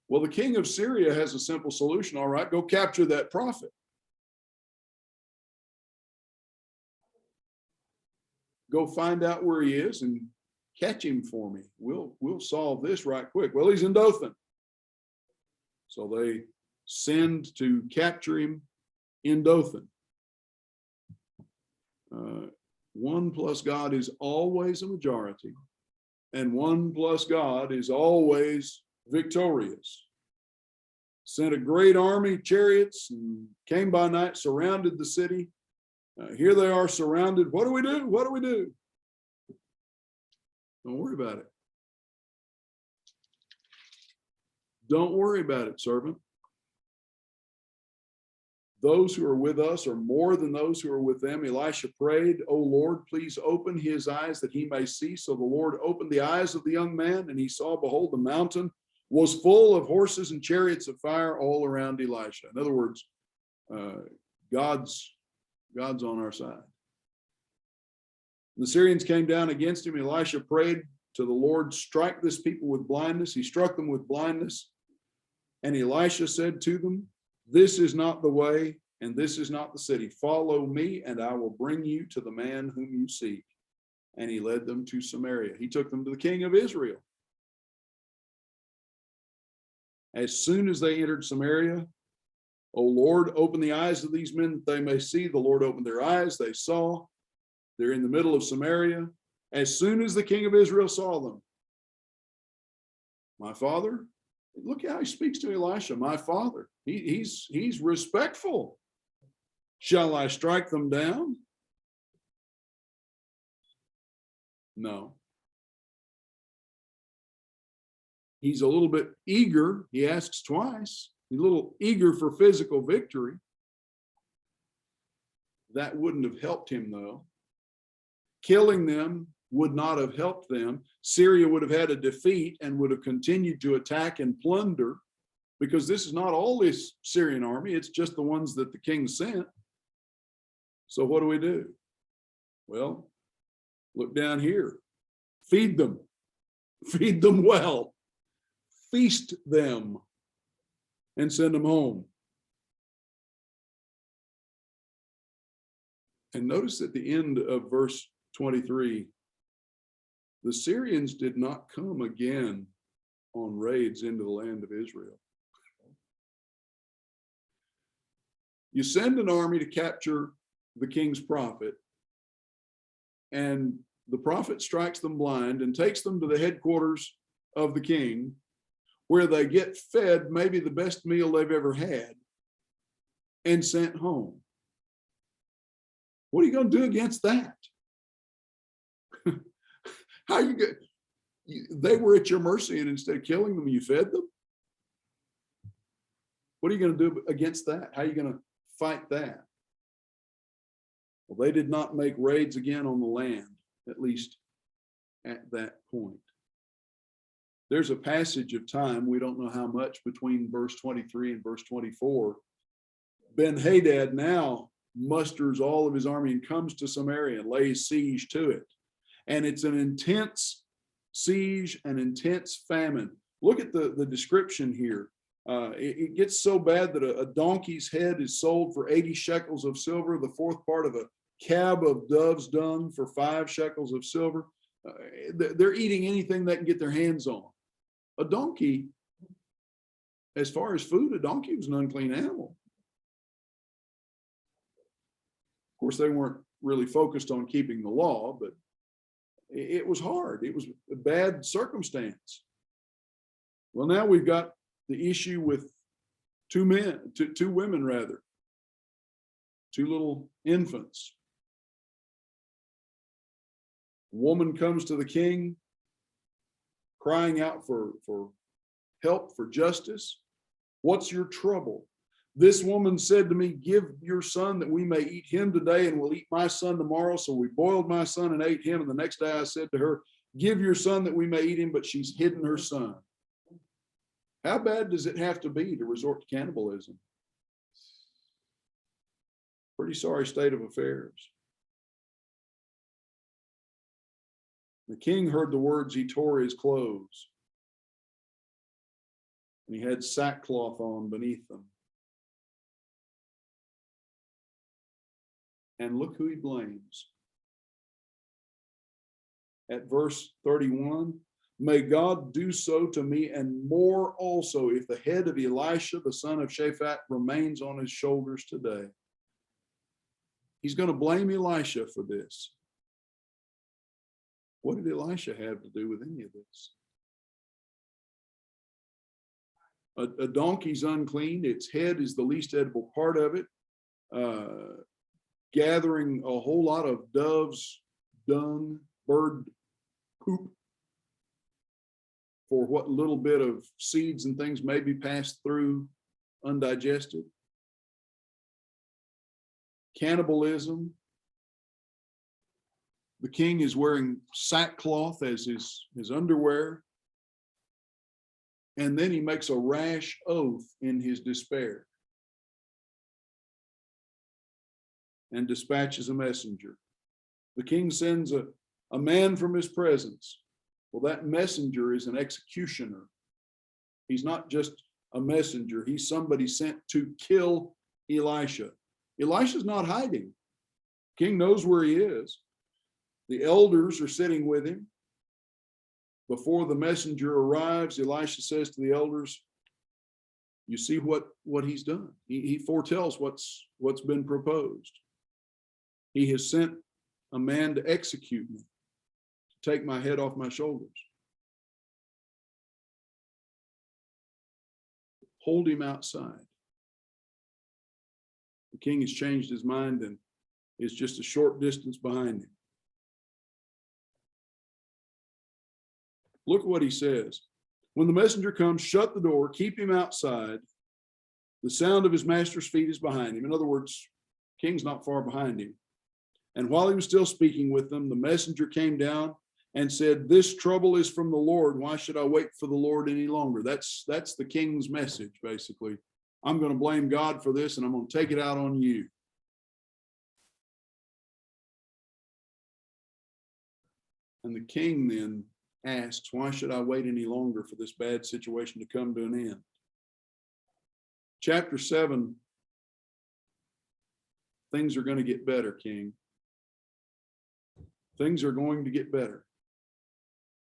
Well, the king of Syria has a simple solution. All right, go capture that prophet. Go find out where he is and catch him for me. We'll solve this right quick. Well, he's in Dothan. So they send to capture him in Dothan. 1 plus God is always a majority, and 1 plus God is always victorious. Sent a great army, chariots, and came by night, surrounded the city. Here they are surrounded. What do we do? What do we do? Don't worry about it. Don't worry about it, servant. Those who are with us are more than those who are with them. Elisha prayed, "O Lord, please open his eyes that he may see." So the Lord opened the eyes of the young man, and he saw, behold, the mountain was full of horses and chariots of fire all around Elisha. In other words, God's on our side. The Syrians came down against him. Elisha prayed to the Lord, "Strike this people with blindness." He struck them with blindness. And Elisha said to them, "This is not the way, and this is not the city. Follow me, and I will bring you to the man whom you seek." And he led them to Samaria. He took them to the king of Israel. As soon as they entered Samaria, "O Lord, open the eyes of these men that they may see." The Lord opened their eyes. They saw. They're in the middle of Samaria. As soon as the king of Israel saw them, "My father," look how he speaks to Elisha, "My father." He's respectful. "Shall I strike them down?" No. He's a little bit eager. He asks twice. He's a little eager for physical victory. That wouldn't have helped him, though. Killing them would not have helped them. Syria would have had a defeat and would have continued to attack and plunder, because this is not all this Syrian army. It's just the ones that the king sent. So what do? Well, look down here. Feed them. Feed them well. Feast them and send them home. And notice at the end of verse 23, the Syrians did not come again on raids into the land of Israel. You send an army to capture the king's prophet, and the prophet strikes them blind and takes them to the headquarters of the king, where they get fed maybe the best meal they've ever had, and sent home. What are you going to do against that? How you get? They were at your mercy, and instead of killing them, you fed them. What are you going to do against that? How are you going to fight that? Well, they did not make raids again on the land, at least at that point. there's a passage of time, we don't know how much, between verse 23 and verse 24. Ben-Hadad now musters all of his army and comes to Samaria and lays siege to it. And it's an intense siege, an intense famine. Look at the description here. It gets so bad that a donkey's head is sold for 80 shekels of silver, the fourth part of a cab of dove's dung for 5 shekels of silver. They're eating anything they can get their hands on. A donkey, as far as food, a donkey was an unclean animal. Of course, they weren't really focused on keeping the law, but it was hard. It was a bad circumstance. Well, now we've got the issue with two women rather, 2 little infants. Woman comes to the king crying out for help, for justice. What's your trouble? This woman said to me, give your son that we may eat him today, and we'll eat my son tomorrow. So we boiled my son and ate him. And the next day I said to her, give your son that we may eat him, but she's hidden her son. How bad does it have to be to resort to cannibalism? Pretty sorry state of affairs. The king heard the words, he tore his clothes. And he had sackcloth on beneath them. And look who he blames. At verse 31, may God do so to me and more also if the head of Elisha, the son of Shaphat, remains on his shoulders today. He's going to blame Elisha for this. What did Elisha have to do with any of this? A donkey's unclean. Its head is the least edible part of it. Gathering a whole lot of dove's dung, bird poop, for what little bit of seeds and things may be passed through undigested. Cannibalism. The king is wearing sackcloth as his underwear. And then he makes a rash oath in his despair and dispatches a messenger. The king sends a man from his presence. Well, that messenger is an executioner. He's not just a messenger. He's somebody sent to kill Elisha. Elisha's not hiding. King knows where he is. The elders are sitting with him. Before the messenger arrives, Elisha says to the elders, you see what he's done. He foretells what's been proposed. He has sent a man to execute me, to take my head off my shoulders. Hold him outside. The king has changed his mind and is just a short distance behind him. Look what he says. When the messenger comes, shut the door, keep him outside. The sound of his master's feet is behind him. In other words, king's not far behind him. And while he was still speaking with them, the messenger came down and said, this trouble is from the Lord. Why should I wait for the Lord any longer? That's the king's message, basically. I'm going to blame God for this, and I'm going to take it out on you. And the king then asks, why should I wait any longer for this bad situation to come to an end? Chapter 7, things are going to get better, king. Things are going to get better.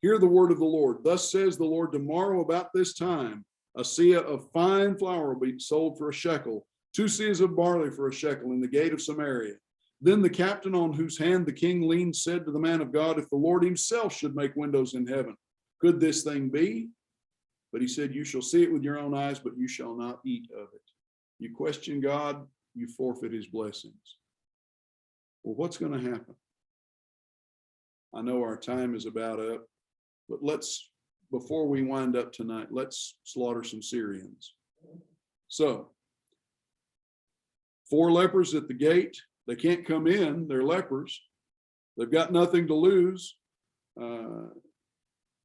Hear the word of the Lord. Thus says the Lord, tomorrow about this time, a seah of fine flour will be sold for a shekel, 2 seahs of barley for a shekel in the gate of Samaria. Then the captain on whose hand the king leaned said to the man of God, if the Lord himself should make windows in heaven, could this thing be? But he said, you shall see it with your own eyes, but you shall not eat of it. You question God, you forfeit his blessings. Well, what's going to happen? I know our time is about up, but before we wind up tonight, let's slaughter some Syrians. So, 4 lepers at the gate. They can't come in. They're lepers. They've got nothing to lose.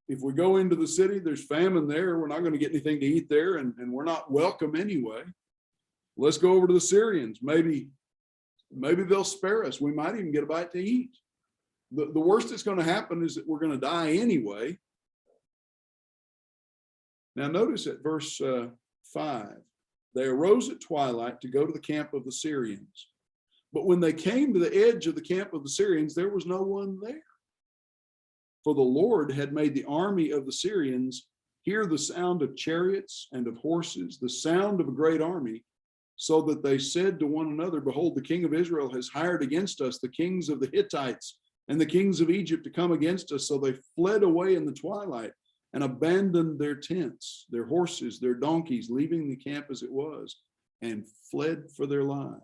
if we go into the city, there's famine there. We're not going to get anything to eat there, and we're not welcome anyway. Let's go over to the Syrians. Maybe they'll spare us. We might even get a bite to eat. The worst that's going to happen is that we're going to die anyway. Now notice at verse 5, they arose at twilight to go to the camp of the Syrians. But when they came to the edge of the camp of the Syrians, there was no one there. For the Lord had made the army of the Syrians hear the sound of chariots and of horses, the sound of a great army, so that they said to one another, behold, the king of Israel has hired against us the kings of the Hittites and the kings of Egypt to come against us. So they fled away in the twilight and abandoned their tents, their horses, their donkeys, leaving the camp as it was, and fled for their lives.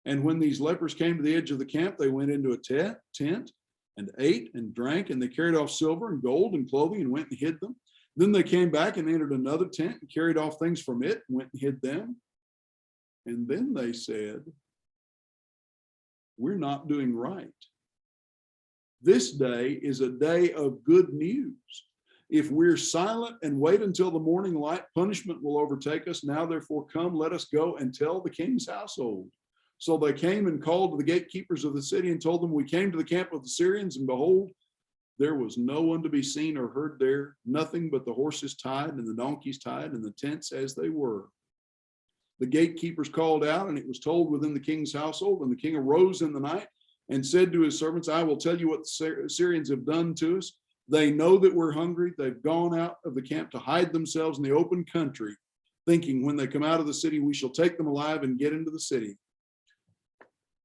And when these lepers came to the edge of the camp, they went into a tent and ate and drank, and they carried off silver and gold and clothing and went and hid them. Then they came back and entered another tent and carried off things from it and went and hid them. And then they said, we're not doing right. This day is a day of good news. If we're silent and wait until the morning light, punishment will overtake us. Now, therefore, come, let us go and tell the king's household. So they came and called to the gatekeepers of the city and told them, we came to the camp of the Syrians, and behold, there was no one to be seen or heard there, nothing but the horses tied and the donkeys tied and the tents as they were. The gatekeepers called out, and it was told within the king's household. And the king arose in the night and said to his servants, I will tell you what the Syrians have done to us. They know that we're hungry. They've gone out of the camp to hide themselves in the open country, thinking when they come out of the city, we shall take them alive and get into the city.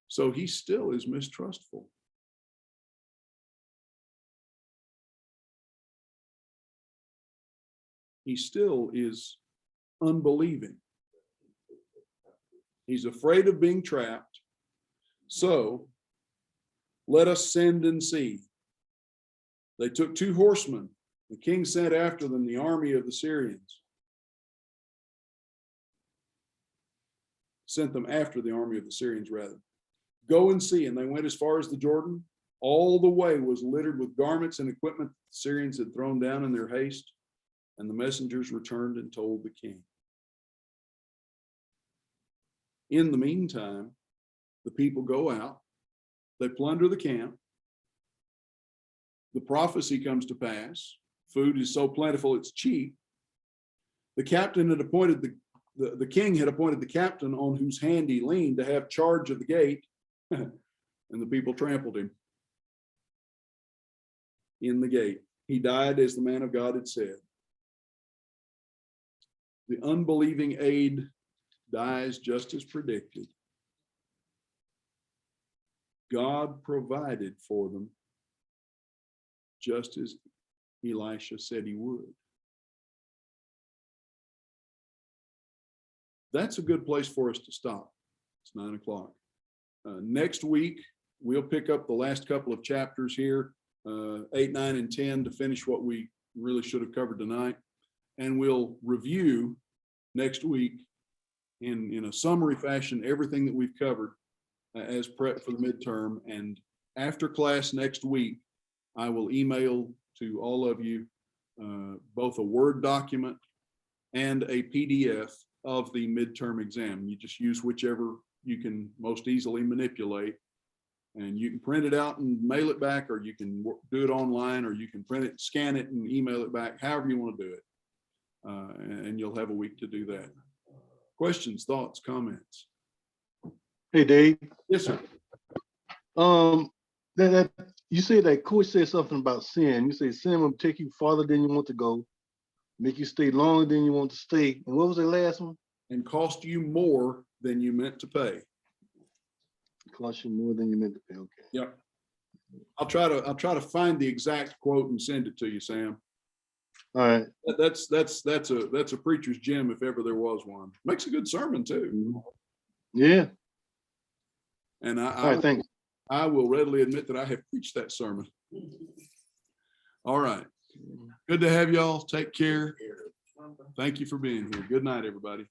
So he still is mistrustful. He still is unbelieving. He's afraid of being trapped. So let us send and see. They took 2 horsemen. The king sent after them the army of the Syrians. Sent them after the army of the Syrians, rather. Go and see. And they went as far as the Jordan. All the way was littered with garments and equipment the Syrians had thrown down in their haste. And the messengers returned and told the king. In the meantime, the people go out. They plunder the camp. The prophecy comes to pass. Food is so plentiful, it's cheap. The captain had appointed the king had appointed the captain on whose hand he leaned to have charge of the gate, and the people trampled him in the gate. He died as the man of God had said. The unbelieving aide dies just as predicted. God provided for them just as Elisha said he would. That's a good place for us to stop. It's 9 o'clock. Next week, we'll pick up the last couple of chapters here, 8, 9, and 10 to finish what we really should have covered tonight. And we'll review next week in a summary fashion everything that we've covered as prep for the midterm. And after class next week, I will email to all of you both a Word document and a PDF of the midterm exam. You just use whichever you can most easily manipulate, and you can print it out and mail it back, or you can do it online, or you can print it, scan it, and email it back, however you want to do it. And you'll have a week to do that. Questions, thoughts, comments? Hey, Dave. Yes, sir. That you said that coach said something about sin. You say sin will take you farther than you want to go, make you stay longer than you want to stay. And what was the last one? And cost you more than you meant to pay. Cost you more than you meant to pay. Okay. Yep. I'll try to find the exact quote and send it to you, Sam. All right. That's a preacher's gem if ever there was one. Makes a good sermon too. Yeah. And All right, thanks. I will readily admit that I have preached that sermon. All right. Good to have y'all. Take care. Thank you for being here. Good night, everybody.